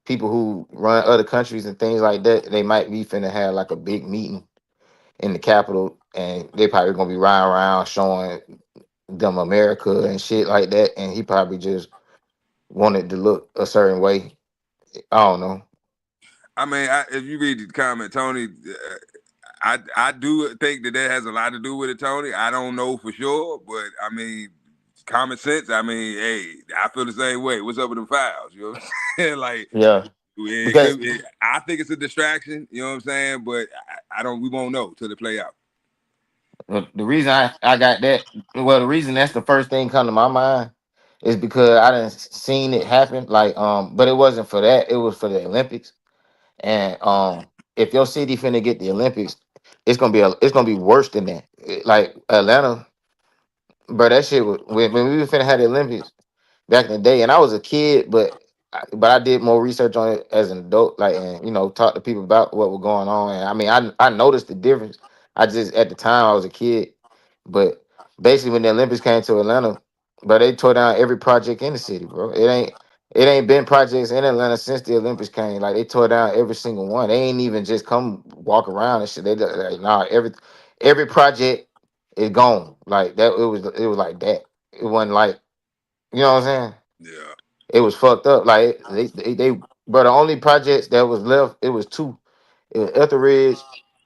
people who run other countries and things like that. They might be finna have like a big meeting in the capital and they probably gonna be riding around showing them America and shit like that, and he probably just wanted to look a certain way. I don't know. I mean, if you read the comment, Tony, I do think that has a lot to do with it, Tony. I don't know for sure, but I mean, common sense. I mean, hey, I feel the same way. What's up with them files? You know what I'm saying? Like, Yeah, it because could. I think it's a distraction. You know what I'm saying? But I don't. We won't know till it play out. the reason I got that, well, the reason that's the first thing come to my mind is because I done seen it happen. Like, but it wasn't for that. It was for the Olympics. And if your city finna get the Olympics, it's gonna be worse than that. Like Atlanta, bro, that shit was when we were finna have the Olympics back in the day, and I was a kid, but I did more research on it as an adult, like and talk to people about what was going on. And I mean, I noticed the difference. I just at the time I was a kid, but basically when the Olympics came to Atlanta, but they tore down every project in the city, bro. It ain't been projects in Atlanta since the Olympics came. Like they tore down every single one. They ain't even just come walk around and shit. They like nah, every project is gone. Like that. It was like that. It wasn't like what I'm saying. Yeah. It was fucked up. Like but the only projects that was left, it was two. It was Etheridge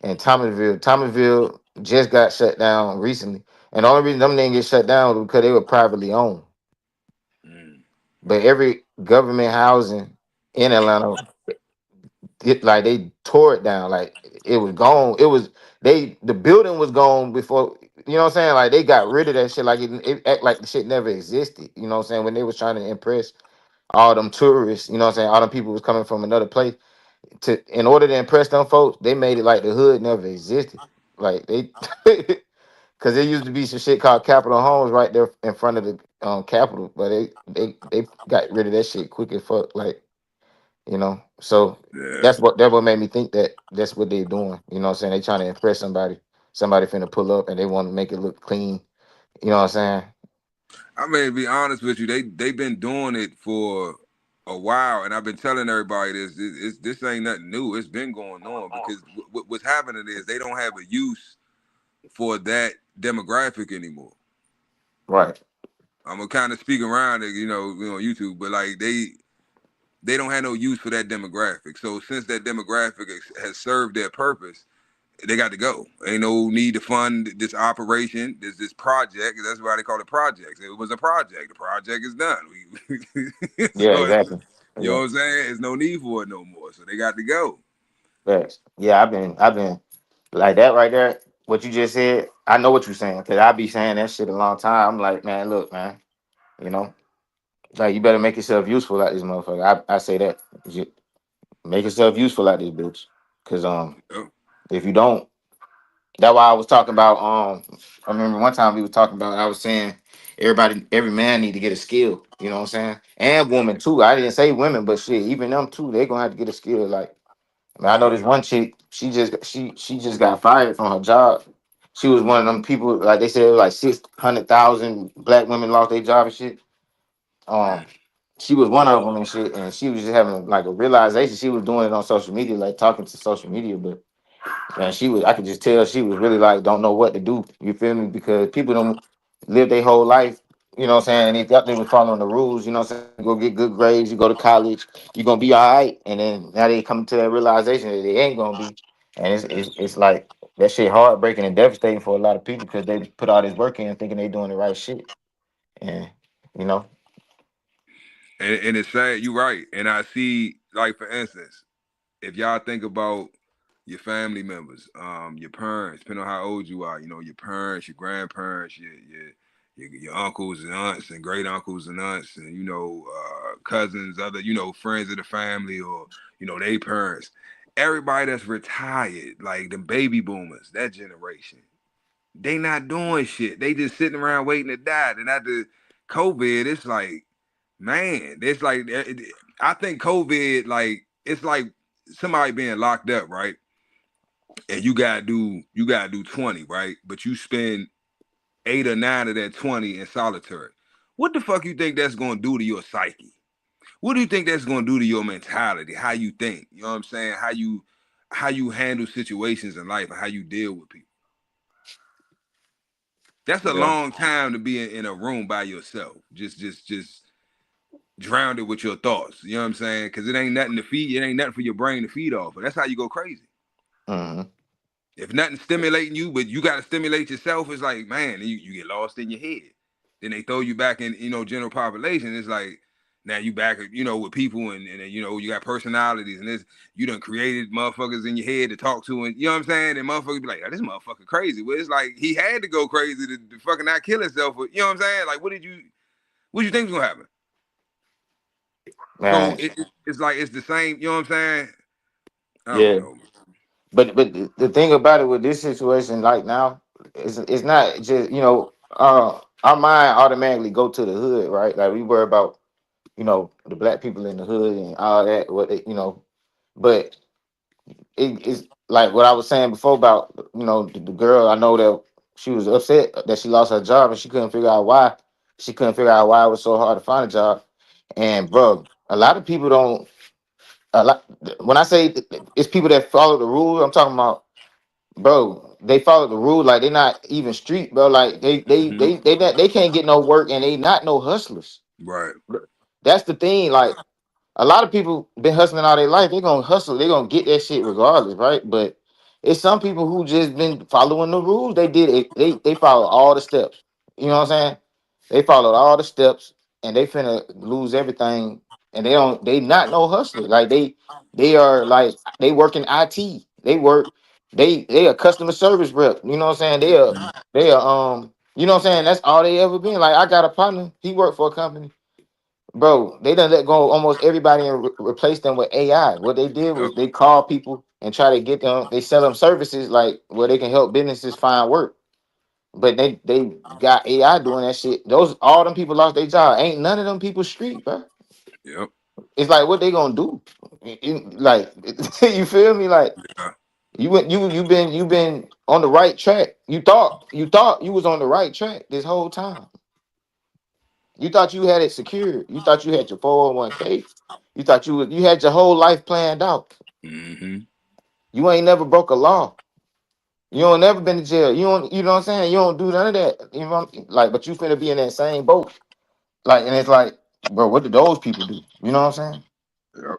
and Thomasville. Thomasville just got shut down recently, and the only reason them didn't get shut down was because they were privately owned. Mm. But every government housing in Atlanta, like they tore it down. Like it was gone. The building was gone before. You know what I'm saying? Like they got rid of that shit. Like it act like the shit never existed. You know what I'm saying? When they was trying to impress all them tourists, you know what I'm saying? All them people was coming from another place. In order to impress them folks, they made it like the hood never existed. Like they because there used to be some shit called Capitol Homes right there in front of the capital, but they got rid of that shit quick as fuck. Like, you know, so Yeah. that's what made me think that that's what they're doing. You know what I'm saying? They trying to impress somebody. Somebody finna pull up and they want to make it look clean. You know what I'm saying? I mean, to be honest with you, they've been doing it for a while, and I've been telling everybody this. This ain't nothing new. It's been going on because what's happening is they don't have a use for that demographic anymore. Right. I'm gonna kind of speak around it, on YouTube, but like they don't have no use for that demographic. So since that demographic has served their purpose, they got to go. Ain't no need to fund this operation, this project. That's why they call it projects. It was a project. The project is done. Yeah, So exactly. you know Yeah. what I'm saying? There's no need for it no more. So they got to go. Facts. Yeah, I've been like that right there. What you just said, I know what you're saying because I be saying that shit a long time. I'm like, man, look, man, you know, like you better make yourself useful like this motherfucker. I say that. Make yourself useful like this bitch, because Yep. if you don't, that's why I was talking about. I remember one time we were talking about. I was saying every man need to get a skill. You know what I'm saying? And women too. I didn't say women, but shit, even them too. They gonna have to get a skill. Like, I mean, I know this one chick. She just got fired from her job. She was one of them people. Like they said, it was like 600,000 black women lost their job and shit. Um, she was one of them and shit, and she was just having like a realization. She was doing it on social media, like talking to social media, but man, she was. I could just tell she was really like don't know what to do. You feel me? Because people don't live their whole life. You know what I'm saying? And if y'all they was following the rules, you know what I'm saying? You go get good grades, you go to college, you're gonna be all right. And then now they come to that realization that they ain't gonna be. And it's like that shit heartbreaking and devastating for a lot of people because they put all this work in thinking they doing the right shit. And you know, And it's sad. You're right. And I see, like for instance, if y'all think about your family members, your parents, depending on how old you are, your parents, your grandparents, your uncles and aunts and great uncles and aunts and cousins, other friends of the family or they parents, everybody that's retired, like the baby boomers, that generation, they not doing shit. They just sitting around waiting to die. And after COVID, it's like, man, it's like I think COVID, like it's like somebody being locked up, right? And you gotta do 20, right? But you spend 8 or 9 of that 20 in solitary. What the fuck you think that's gonna do to your psyche? What do you think that's gonna do to your mentality? How you think? You know what I'm saying? How you handle situations in life and how you deal with people. That's a yeah. long time to be in a room by yourself. Just drowned it with your thoughts. You know what I'm saying? Because it ain't nothing to feed. It ain't nothing for your brain to feed off. But that's how you go crazy. Hmm. If nothing's stimulating you, but you got to stimulate yourself, it's like, man, you get lost in your head. Then they throw you back in, general population. It's like, now you back, with people and you got personalities and this, you done created motherfuckers in your head to talk to and, you know what I'm saying? And motherfuckers be like, oh, this motherfucker crazy. Well, it's like, he had to go crazy to fucking not kill himself. You know what I'm saying? Like, what you think was going to happen? So Man, it's like, it's the same, you know what I'm saying? I don't yeah. know. But the thing about it with this situation like now is it's not just our mind automatically go to the hood, right? Like we worry about the black people in the hood and all that, what they, but it's like what I was saying before about the girl. I know that she was upset that she lost her job and she couldn't figure out why. She couldn't figure out why it was so hard to find a job. And bro, a lot of people don't. A lot, when I say it's people that follow the rules, I'm talking about, bro. They follow the rule like they're not even street, bro. Like Mm-hmm. they can't get no work and they not no hustlers. Right. That's the thing. Like a lot of people been hustling all their life. They gonna hustle. They gonna get that shit regardless, right? But it's some people who just been following the rules. They did it. They follow all the steps. You know what I'm saying? They followed all the steps, and they finna lose everything. And they don't. They not no hustler. Like they are like they work in IT. They work. They a customer service rep. You know what I'm saying? They are. You know what I'm saying? That's all they ever been. Like I got a partner. He worked for a company. Bro, they done let go almost everybody and replace them with AI. What they did Yep. was they call people and try to get them. They sell them services like where they can help businesses find work. But they got AI doing that shit. Those all them people lost their job. Ain't none of them people street, bro. Yep. It's like what they gonna do? Like you feel me? Like Yeah. you been on the right track. You thought you was on the right track this whole time. You thought you had it secured. You thought you had your 401k. You thought you had your whole life planned out. Mm-hmm. You ain't never broke a law. You don't never been to jail. You know what I'm saying? You don't do none of that. You know, like, but you finna be in that same boat. Like, and it's like, bro, what do those people do? You know what I'm saying? Yep.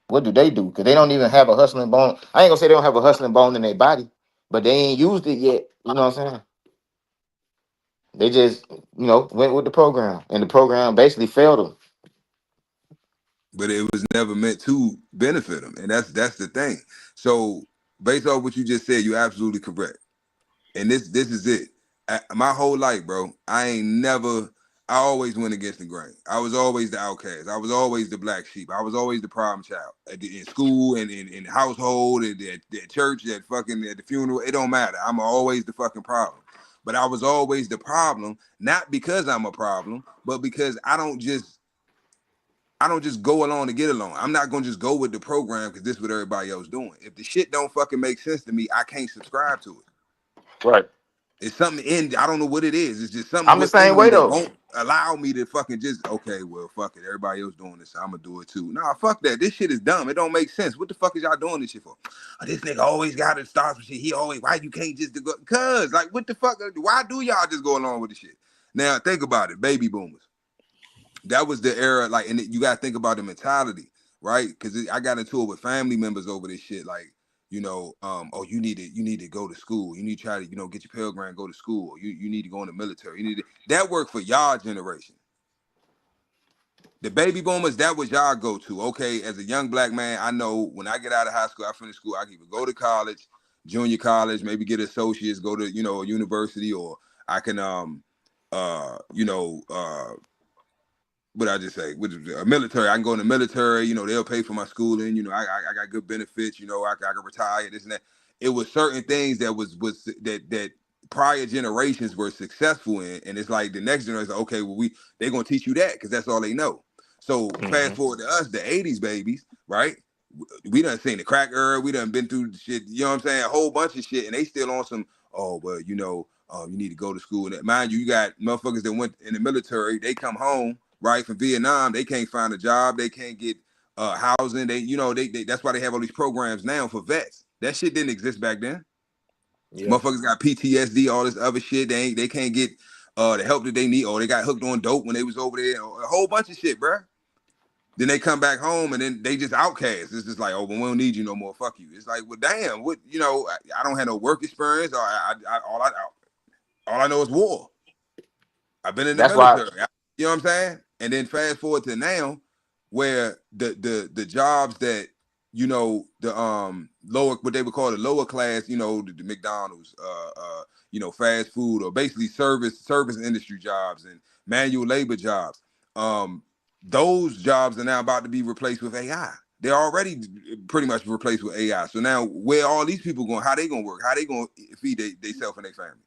What do they do? Because they don't even have a hustling bone. I ain't gonna say they don't have a hustling bone in their body, but they ain't used it yet. You know what I'm saying? They just, went with the program, and the program basically failed them. But it was never meant to benefit them, and that's the thing. So based off what you just said, you're absolutely correct. And this is it. My whole life, bro, I always went against the grain. I was always the outcast. I was always the black sheep. I was always the problem child in school and in the household, and at church, at the funeral. It don't matter. I'm always the fucking problem. But I was always the problem, not because I'm a problem, but because I don't just go along to get along. I'm not gonna just go with the program because this is what everybody else doing. If the shit don't fucking make sense to me, I can't subscribe to it. Right. It's something I don't know what it is. It's just something I'm the same within me way that though. won't allow me to fucking just, okay, well, fuck it. Everybody else doing this, so I'm gonna do it too. Nah, fuck that. This shit is dumb. It don't make sense. What the fuck is y'all doing this shit for? Oh, this nigga always gotta start some shit. Why you can't just go? Cause, like, what the fuck? Why do y'all just go along with the shit? Now, think about it. Baby boomers. That was the era, like, and you gotta think about the mentality, right? Because I got into it with family members over this shit, like, oh, you need to go to school. You need to try to, get your Pell Grant, go to school. You need to go in the military. That worked for y'all generation. The baby boomers, that was y'all go to. Okay, as a young black man, I know when I get out of high school, I finish school, I can either go to college, junior college, maybe get associates, go to, a university, or I can what I just say, with a military, I can go in the military, they'll pay for my schooling, I got good benefits, I can retire, this and that. It was certain things that was that prior generations were successful in, and it's like the next generation, okay, well, they're gonna teach you that because that's all they know. So fast forward to us, the 80s babies, right? We done seen the crack era, we done been through shit, you know what I'm saying, a whole bunch of shit, and they still on some, oh, well, you need to go to school. And mind you, you got motherfuckers that went in the military, they come home, right, from Vietnam, they can't find a job, they can't get housing, they that's why they have all these programs now for vets. That shit didn't exist back then. Yeah. Motherfuckers got PTSD, all this other shit. They can't get the help that they need, or they got hooked on dope when they was over there, a whole bunch of shit, bruh. Then they come back home and then they just outcast. It's just like, oh, well, we don't need you no more. Fuck you. It's like, well, damn, what, I don't have no work experience. Or all I know is war. I've been in the military. You know what I'm saying? And then fast forward to now, where the jobs that the lower, what they would call the lower class, the McDonald's, fast food, or basically service industry jobs and manual labor jobs. Those jobs are now about to be replaced with AI. They're already pretty much replaced with AI. So now, where all these people going? How they gonna work? How they gonna feed themselves and their family?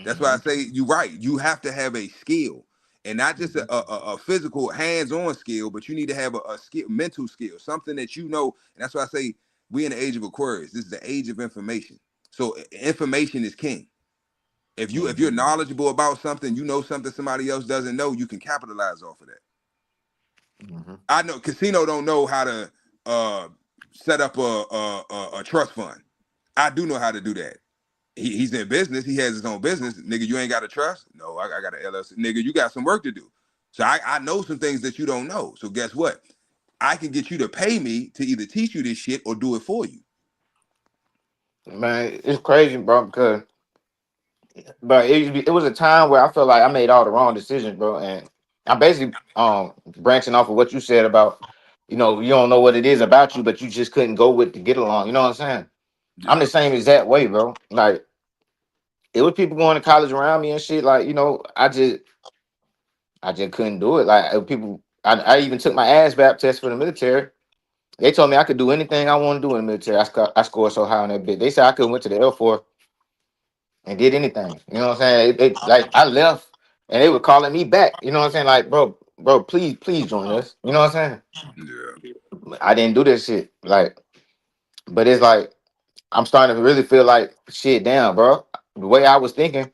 That's why I say you're right. You have to have a skill, and not just a physical, hands-on skill, but you need to have a skill, mental skill, something that you know. And that's why I say we in the age of Aquarius. This is the age of information. So information is king. If you're knowledgeable about something, you know something somebody else doesn't know, you can capitalize off of that. I know Casino don't know how to set up a trust fund. I do know how to do that. He's in business. He has his own business. Nigga, you ain't got a trust? No, I got an LLC. Nigga, you got some work to do. So I know some things that you don't know. So guess what? I can get you to pay me to either teach you this shit or do it for you. Man, it's crazy, bro, because it was a time where I felt like I made all the wrong decisions, bro. And I'm basically branching off of what you said about, you don't know what it is about you, but you just couldn't go with to get along. You know what I'm saying? Yeah. I'm the same exact way, bro. Like, it was people going to college around me and shit. Like, I just couldn't do it. Like, people, I even took my ASVAB test for the military. They told me I could do anything I want to do in the military. I scored so high on that bit. They said I could have went to the Air Force and did anything. You know what I'm saying? Like I left and they were calling me back. You know what I'm saying? Like, bro, please join us. You know what I'm Yeah. saying? I didn't do this shit. Like, but it's like I'm starting to really feel like shit. Damn, bro. The way I was thinking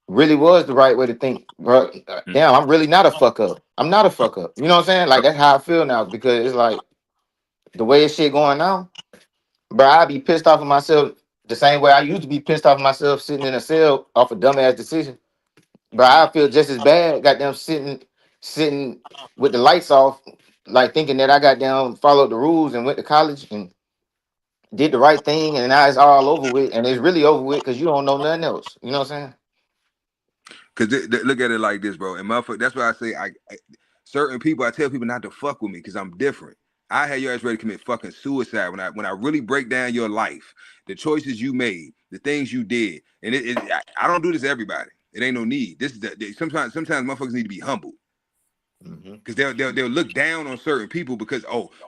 really was the right way to think, bro. Mm. Damn, I'm really not a fuck up. I'm not a fuck up. You know what I'm saying? Like that's how I feel now because it's like the way this shit going now, bro. I'd be pissed off of myself the same way I used to be pissed off of myself sitting in a cell off a dumbass decision. But I feel just as bad, goddamn, sitting with the lights off, like thinking that I got down, followed the rules and went to college and did the right thing, and now it's all over with, and it's really over with because you don't know nothing else. You know what I'm saying? Cause look at it like this, bro. And motherfucker, that's why I say certain people, I tell people not to fuck with me because I'm different. I had your ass ready to commit fucking suicide when I really break down your life, the choices you made, the things you did, and I don't do this to everybody. It ain't no need. This is sometimes motherfuckers need to be humbled. Mm-hmm. Because they'll look down on certain people because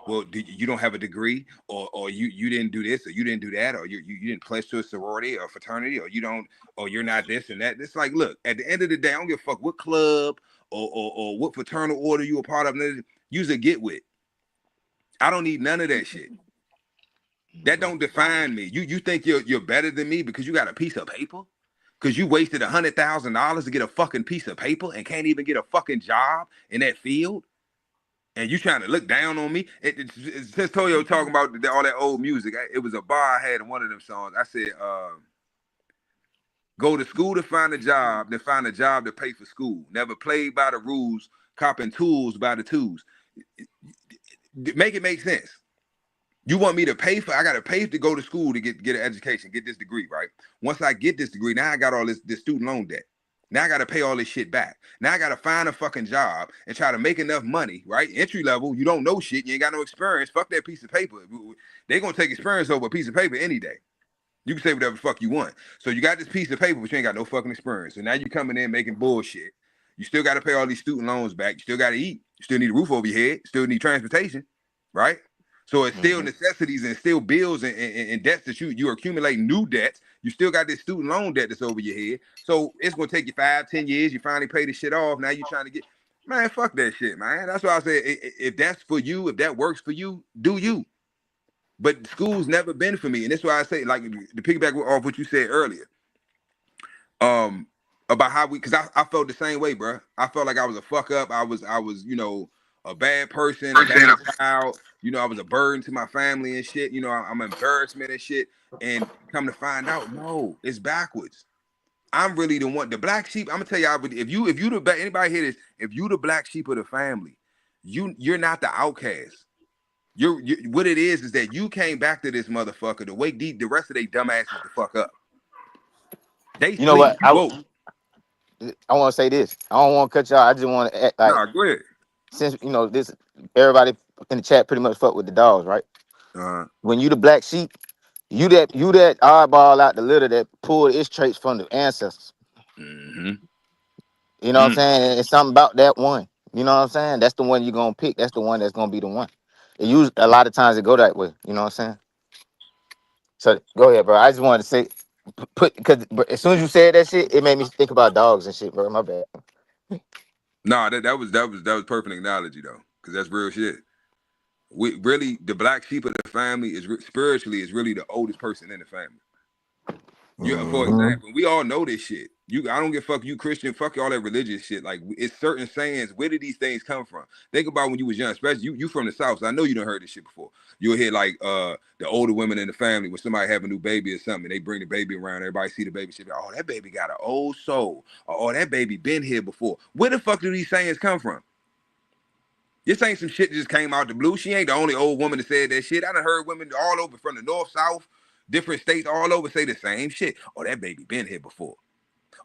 well you don't have a degree or you didn't do this or you didn't do that or you didn't pledge to a sorority or fraternity or you don't or you're not this and that. It's like, look, at the end of the day, I don't give a fuck what club or what fraternal order you a part of. Use a get with. I don't need none of that shit. That don't define me. You think you're better than me because you got a piece of paper? Because you wasted $100,000 to get a fucking piece of paper and can't even get a fucking job in that field? And you trying to look down on me? It's since Toyo talking about all that old music, it was a bar I had in one of them songs. I said, go to school to find a job, then find a job to pay for school. Never played by the rules, copping tools by the twos. Make it make sense. You want me to pay for? I got to pay to go to school to get an education, get this degree, right? Once I get this degree, now I got all this student loan debt. Now I got to pay all this shit back. Now I got to find a fucking job and try to make enough money, right? Entry level, you don't know shit, you ain't got no experience. Fuck that piece of paper. They gonna take experience over a piece of paper any day. You can say whatever the fuck you want. So you got this piece of paper, but you ain't got no fucking experience. So now you coming in making bullshit. You still got to pay all these student loans back. You still got to eat. You still need a roof over your head. You still need transportation, right? So it's still necessities and still bills and debts that you accumulate new debts. You still got this student loan debt that's over your head. So it's gonna take you 5-10 years. You finally pay the shit off. Now you trying to get, man, fuck that shit, man. That's why I say if that's for you, if that works for you, do you. But school's never been for me, and that's why I say, like, to piggyback off what you said earlier, about how because I felt the same way, bro. I felt like I was a fuck up. I was, a bad person, a bad child. I was a burden to my family and shit. I'm an embarrassment and shit. And come to find out, no, it's backwards. I'm really the one, the black sheep. I'm gonna tell y'all, if you anybody hear this, if you the black sheep of the family, you're not the outcast. You what it is that you came back to this motherfucker to wake the rest of they dumbasses the fuck up. They You know sleep, what? you woke. I want to say this. I don't want to cut y'all. I just want to act like Nah, go ahead. since this everybody in the chat pretty much fuck with the dogs, right? When you the black sheep, you that oddball out the litter that pulled its traits from the ancestors. Mm-hmm. You know what I'm saying? It's something about that one. You know what I'm saying? That's the one you're gonna pick. That's the one that's gonna be the one. It use a lot of times it go that way. You know what I'm saying? So go ahead, bro. I just wanted to say because as soon as you said that shit, it made me think about dogs and shit, bro. My bad. Nah, that was perfect analogy though, because that's real shit. We really the black sheep of the family is spiritually is really the oldest person in the family. For example, we all know this shit. I don't give a fuck you Christian, fuck all that religious shit. Like it's certain sayings. Where did these things come from? Think about when you was young, especially you from the South. So I know you done heard this shit before. You'll hear like the older women in the family when somebody have a new baby or something, they bring the baby around. Everybody see the baby, shit. Oh, that baby got an old soul. Or, oh, that baby been here before. Where the fuck do these sayings come from? This ain't some shit that just came out the blue. She ain't the only old woman that said that shit. I done heard women all over from the north, south, different states all over say the same shit. Oh, that baby been here before.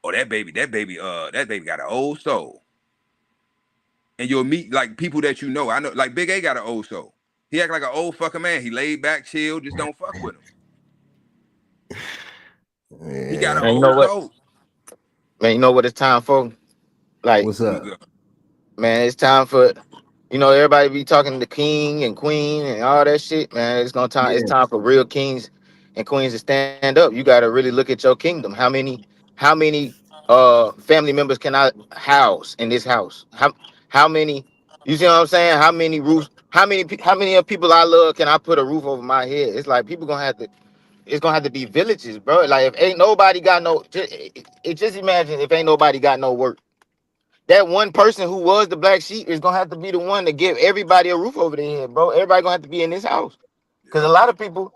Oh, that baby got an old soul. And you'll meet like people that you know. I know, like Big A got an old soul. He act like an old fucking man. He laid back, chill, just don't fuck with him. Yeah. He got an Man, you old know what? soul. Man, you know what it's time for? Like, What's up? man, it's time for everybody be talking to king and queen and all that shit, man. It's Yeah. time for real kings and queens to stand up. You gotta really look at your kingdom. How many how many family members can I house in this house? How many? You see what I'm saying? How many roofs? How many of people I love can I put a roof over my head? It's like people gonna have to. It's gonna have to be villages, bro. Like if ain't nobody got no, just imagine if ain't nobody got no work. That one person who was the black sheep is gonna have to be the one to give everybody a roof over their head, bro. Everybody gonna have to be in this house because a Yep. lot of people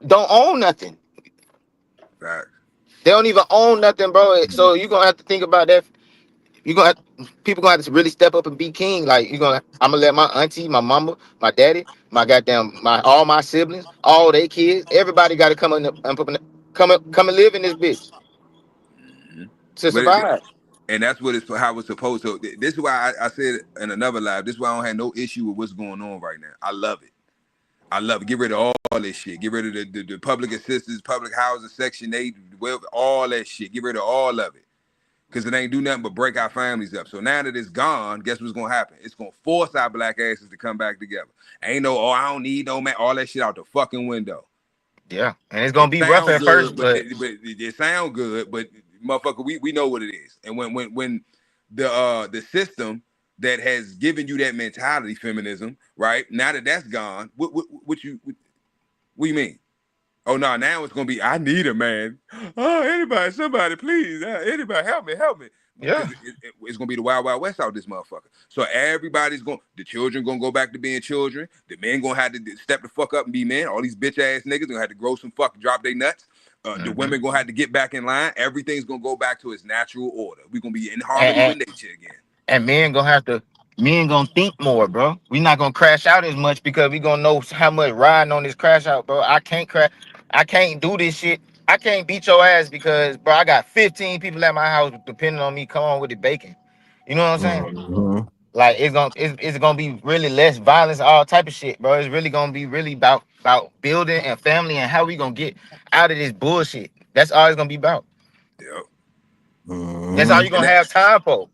don't own nothing. Fact. They don't even own nothing, bro. So you gonna have to think about that. You gonna people gonna have to really step up and be king. Like I'm gonna let my auntie, my mama, my daddy, my goddamn, my all my siblings, all their kids, everybody got to come in, come and live in this bitch Hmm. to But survive. and that's what it's how it's supposed to. This is why I said in another live. This is why I don't have no issue with what's going on right now. I love it. I love it. Get rid of all this shit. Get rid of the public assistance, public housing, Section 8, all that shit. Get rid of all of it. Because it ain't do nothing but break our families up. So now that it's gone, guess what's gonna happen? It's gonna force our black asses to come back together. Ain't no, oh, I don't need no man, all that shit out the fucking window. Yeah, and it's gonna It be rough sound at first, good, but but it sound good, but motherfucker, we know what it is. And when the system that has given you that mentality, feminism, right? Now that that's gone, what you mean? Oh no, now it's gonna be I need a man. Oh, anybody, somebody, please, anybody, help me. yeah, Because it's gonna be the wild, wild west out this motherfucker. So everybody's the children gonna go back to being children. The men gonna have to step the fuck up and be men. All these bitch ass niggas gonna have to grow some fucking drop their nuts. The hmm women gonna have to get back in line. Everything's gonna go back to its natural order. We're gonna be in harmony and, with nature again. and men gonna think more, bro. We not gonna crash out as much because we gonna know how much riding on this crash out, bro. I can't do this shit. I can't beat your ass because, bro, I got 15 people at my house depending on me. Come on with the bacon. You know what I'm saying? Mm-hmm. Like it's gonna be really less violence, all type of shit, bro. It's really gonna be really about building and family and how we gonna get out of this bullshit. That's all it's gonna be about. Yep. That's all Mm-hmm. you And gonna that, have time for.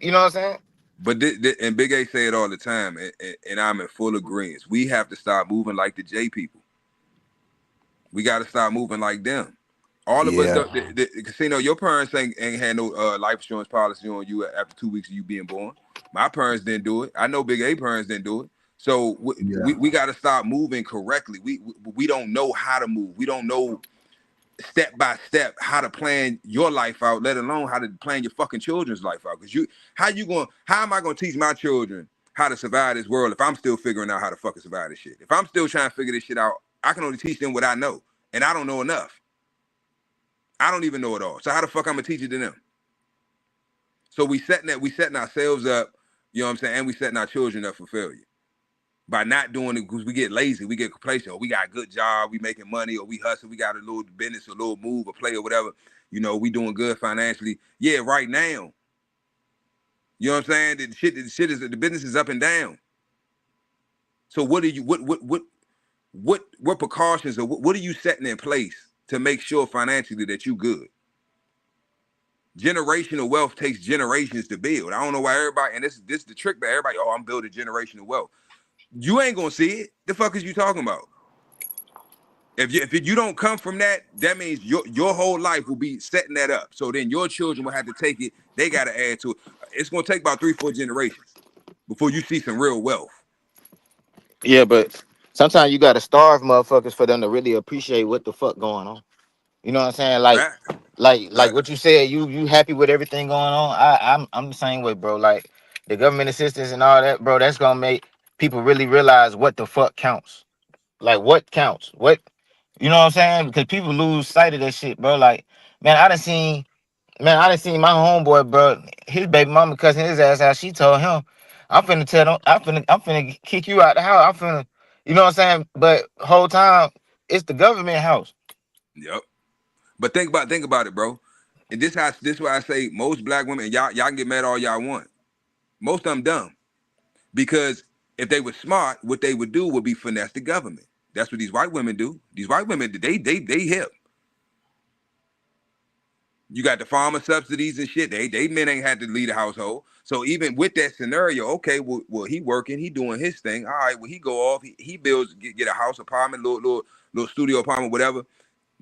You know what I'm saying? but and Big A say it all the time, and I'm in full agreement. We have to start moving like the J people. We got to start moving like them. All of us, Yeah. the casino. Your parents ain't had no life insurance policy on you after 2 weeks of you being born. My parents didn't do it. I know Big A parents didn't do it. So Yeah. we got to start moving correctly. We don't know how to move. We don't know step by step how to plan your life out, let alone how to plan your fucking children's life out. Because how am I gonna teach my children how to survive this world if I'm still figuring out how to fucking survive this shit? If I'm still trying to figure this shit out, I can only teach them what I know. And I don't know enough. I don't even know it all. So how the fuck I'm gonna teach it to them? So we setting ourselves up, you know what I'm saying, and we setting our children up for failure. By not doing it because we get lazy, we get complacent, or we got a good job, we making money, or we hustle, we got a little business, a little move, or play, or whatever. You know, we doing good financially. Yeah, right now. You know what I'm saying? The business is up and down. So what are you what precautions or what are you setting in place to make sure financially that you good? Generational wealth takes generations to build. I don't know why everybody, and this is the trick that everybody, oh, I'm building generational wealth. You ain't gonna see it. The fuck is you talking about? If you don't come from that, that means your whole life will be setting that up. So then your children will have to take it. They got to add to it. It's gonna take about 3-4 generations before you see some real wealth. Yeah, but sometimes you gotta starve motherfuckers for them to really appreciate what the fuck going on. You know what I'm saying? Fact, Like fact. what you said, you happy with everything going on. I'm the same way, bro. Like the government assistance and all that, bro, that's gonna make people really realize what the fuck counts. Like what counts. What you know what I'm saying? Because people lose sight of that shit, bro. Like, man, I done seen my homeboy, bro, his baby mama cussing his ass out. She told him, I'm finna tell them, I'm finna kick you out the house. I'm finna, you know what I'm saying? But whole time, it's the government house. Yep. But think about it, bro. And this is why I say most black women, and y'all can get mad all y'all want. Most of them dumb because if they were smart, what they would do would be finesse the government. That's what these white women do. These white women, they hip. You got the farmer subsidies and shit. They men ain't had to lead a household. So even with that scenario, okay, well he working, he doing his thing. All right, well he go off, he builds get a house apartment, little studio apartment, whatever.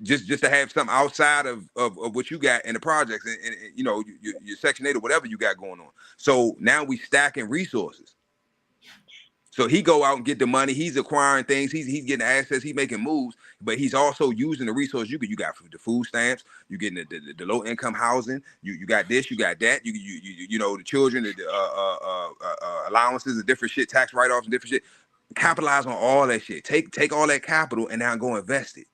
just to have something outside of what you got in the projects and you know your Section 8 or whatever you got going on. So now we stacking resources. So he go out and get the money. He's acquiring things. He's getting assets. He's making moves, but he's also using the resources you got the food stamps. You getting the low income housing. You got this. You got that. You know the children, the allowances, the different shit, tax write offs and different shit. Capitalize on all that shit. Take all that capital and now go invest it.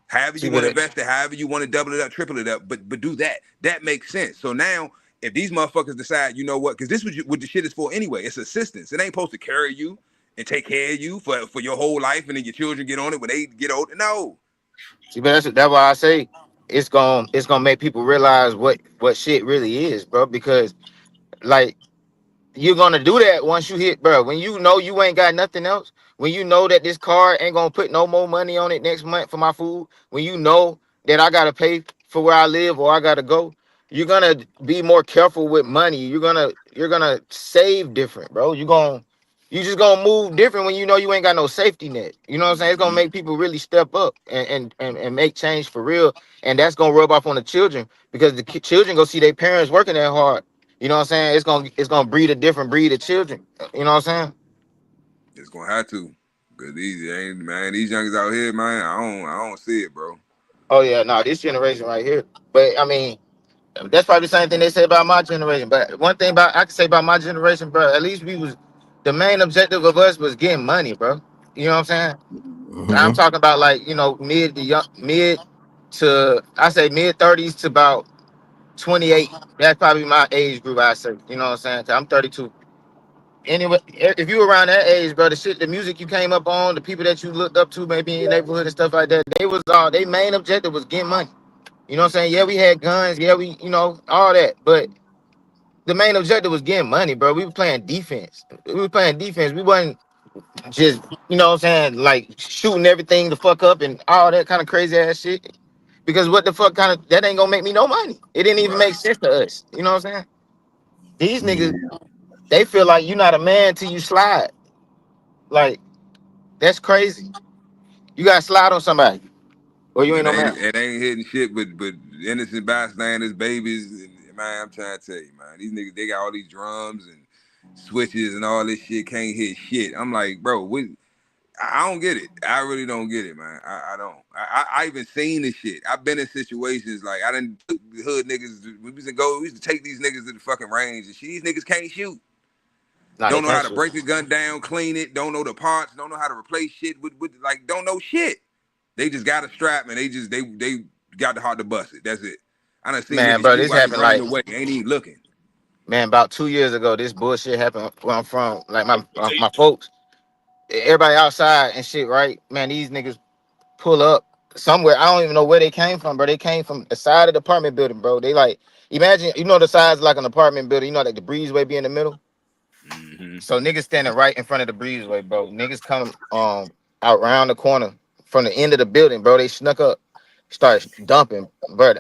However you want to invest it, however you want to double it up, triple it up, but do that. That makes sense. So now, if these motherfuckers decide, you know what, because this is what the shit is for anyway. It's assistance. It ain't supposed to carry you and take care of you for your whole life, and then your children get on it when they get old. No. See, but that's why I say it's gonna make people realize what shit really is, bro. Because like you're gonna do that once you hit, bro. When you know you ain't got nothing else, when you know that this car ain't gonna put no more money on it next month for my food, when you know that I gotta pay for where I live or I gotta go, you're gonna be more careful with money. You're gonna save different, bro. You just gonna move different when you know you ain't got no safety net. You know what I'm saying? It's gonna make people really step up and make change for real, and that's gonna rub off on the children because the children go see their parents working that hard. You know what I'm saying? It's gonna breed a different breed of children. You know what I'm saying? It's gonna have to. Cause these youngers out here, man, I don't see it, bro. Oh yeah, no, this generation right here. But I mean, that's probably the same thing they say about my generation. But one thing I can say about my generation, bro, at least the main objective of us was getting money, bro. You know what I'm saying? I'm talking about like, you know, mid to I say mid 30s to about 28. That's probably my age group, I say. You know what I'm saying? 'Cause I'm 32. Anyway, if you were around that age, bro, the music you came up on, the people that you looked up to, maybe in your neighborhood and stuff like that, their main objective was getting money. You know what I'm saying? Yeah, we had guns, yeah, you know, all that, but the main objective was getting money, bro. We were playing defense. We wasn't just, you know what I'm saying, like shooting everything the fuck up and all that kind of crazy ass shit. Because what the fuck kind of that ain't gonna make me no money. It didn't even make sense to us. You know what I'm saying? These niggas, they feel like you're not a man till you slide. Like, that's crazy. You gotta slide on somebody, or you ain't no man. It ain't hitting shit, but innocent bystanders, babies. And, man, I'm trying to tell you, man, these niggas they got all these drums and switches and all this shit, can't hit shit. I'm like, bro, I don't get it. I really don't get it, man. I don't. I even seen this shit. I've been in situations like I didn't hood niggas. We used to take these niggas to the fucking range and shit. These niggas can't shoot. Nah, Don't know how to break a gun down, clean it. Don't know the parts. Don't know how to replace shit with like don't know shit. They just got a strap and they got the heart to bust it. That's it. I done seen man, niggas bro, shoot this while they happened running like, away. Ain't even looking. man, about 2 years ago. This bullshit happened where I'm from. Like my folks, everybody outside and shit, right? Man, these niggas pull up somewhere. I don't even know where they came from, bro. They came from the side of the apartment building, bro. They like imagine, you know, the size of like an apartment building. You know, like the breezeway be in the middle. Mm-hmm. So niggas standing right in front of the breezeway, bro. Niggas come out around the corner from the end of the building, bro. They snuck up, started dumping, bro.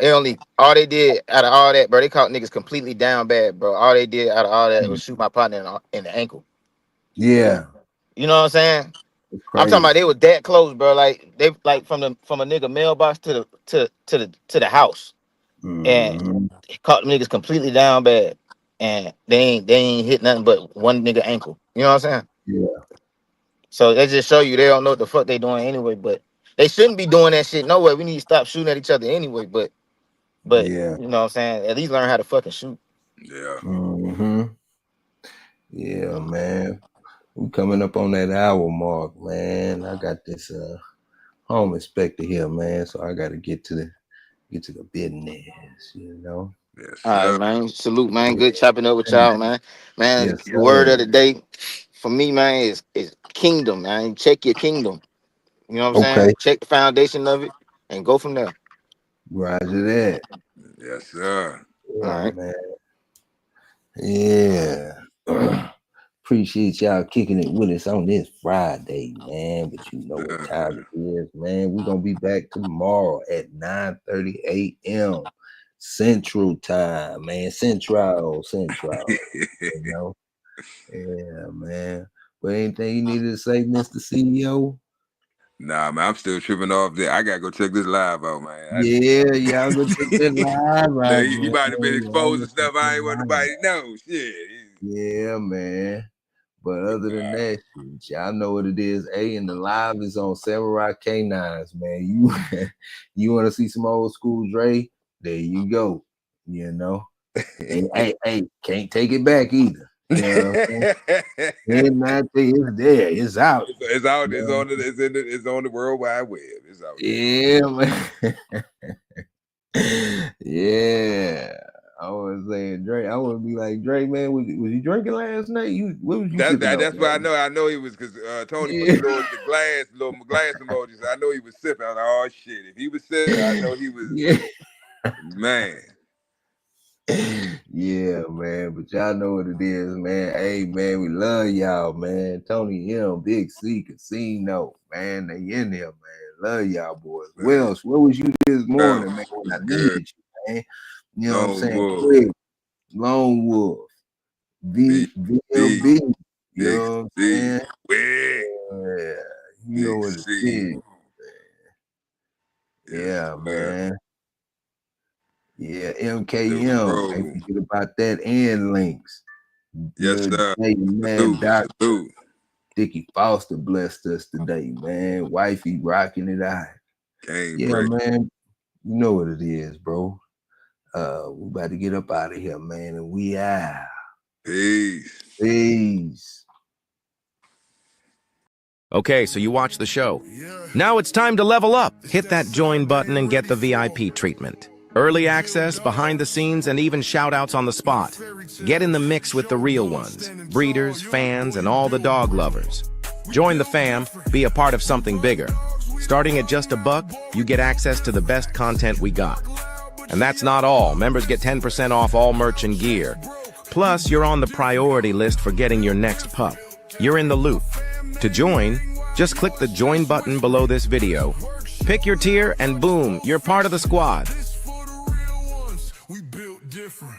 All they did out of all that, bro. They caught niggas completely down bad, bro. All they did out of all that was shoot my partner in the ankle. Yeah, You know what I'm saying? it's I'm crazy. talking about they was that close, bro. Like they like from a nigga mailbox to the house, and caught them niggas completely down bad, and they ain't hit nothing but one nigga ankle. You know what I'm saying? Yeah. So they just show you they don't know what the fuck they doing anyway. But they shouldn't be doing that shit. No way. We need to stop shooting at each other anyway. But Yeah. you know what I'm saying? At least learn how to fucking shoot. Yeah. Yeah, man. We coming up on that hour mark, man. I got this home inspector here, man. So I gotta get to the business, you know. Yes, All right, sir. man. Salute, man. Good chopping up with y'all, man. Man, Yes, the word sir. of the day for me, man, is kingdom, man. Check your kingdom. You know what I'm Okay. saying? Check the foundation of it and go from there. Roger that. Yes, sir. All Yeah, right. man. Yeah. Appreciate y'all kicking it with us on this Friday, man. But you know what time it is, man. We're gonna be back tomorrow at 9:30 a.m. Central Time, man. Central. You know. Yeah, man. But anything you needed to say, Mr. CEO? Nah, man, I'm still tripping off there. I gotta go check this live out, man. Yeah, y'all go check that live Now, out, he man. might have been Y'all exposed go to stuff check that I ain't want live nobody out. to know. Shit. Yeah, man. But other than that, shit, y'all know what it is. And the live is on Samurai K9s, man. You want to see some old school Dre? There you go. You know. And hey, can't take it back either. You know what I'm saying? And that thing is there. It's out. It's out. It's on. It's on the World Wide Web. It's out. Yeah, man. Yeah. I was saying, Drake. I would be like, Drake, man, was you drinking last night? What was you sipping on? That's why I know. I know he was because Tony put the little glass emojis. I know he was sipping. I was like, oh shit! If he was sipping, I know he was. Yeah. Man. Yeah, man. But y'all know what it is, man. Hey, man, we love y'all, man. Tony M, Big C, Casino, man. They in there, man. Love y'all, boys. Man. Welsh, where was you this morning, man? When I needed you, man. You know what I'm saying? Quick, Lone Wolf, VMB. You know what I'm saying? Yeah, you know what it is, man. Yeah, man. Yeah, MKM. Ain't forget about that and links. Yes, sir. Man, Dickie Foster blessed us today, man. Wifey rocking it out. Man. You know what it is, bro. We about to get up out of here, man, and we out. Peace. Okay, so you watch the show. Now it's time to level up. Hit that join button and get the VIP treatment. Early access, behind the scenes, and even shout-outs on the spot. Get in the mix with the real ones, breeders, fans, and all the dog lovers. Join the fam, be a part of something bigger. Starting at just $1, you get access to the best content we got. And that's not all. Members get 10% off all merch and gear. Plus, you're on the priority list for getting your next pup. You're in the loop. To join, just click the join button below this video. Pick your tier and boom, you're part of the squad. We built different.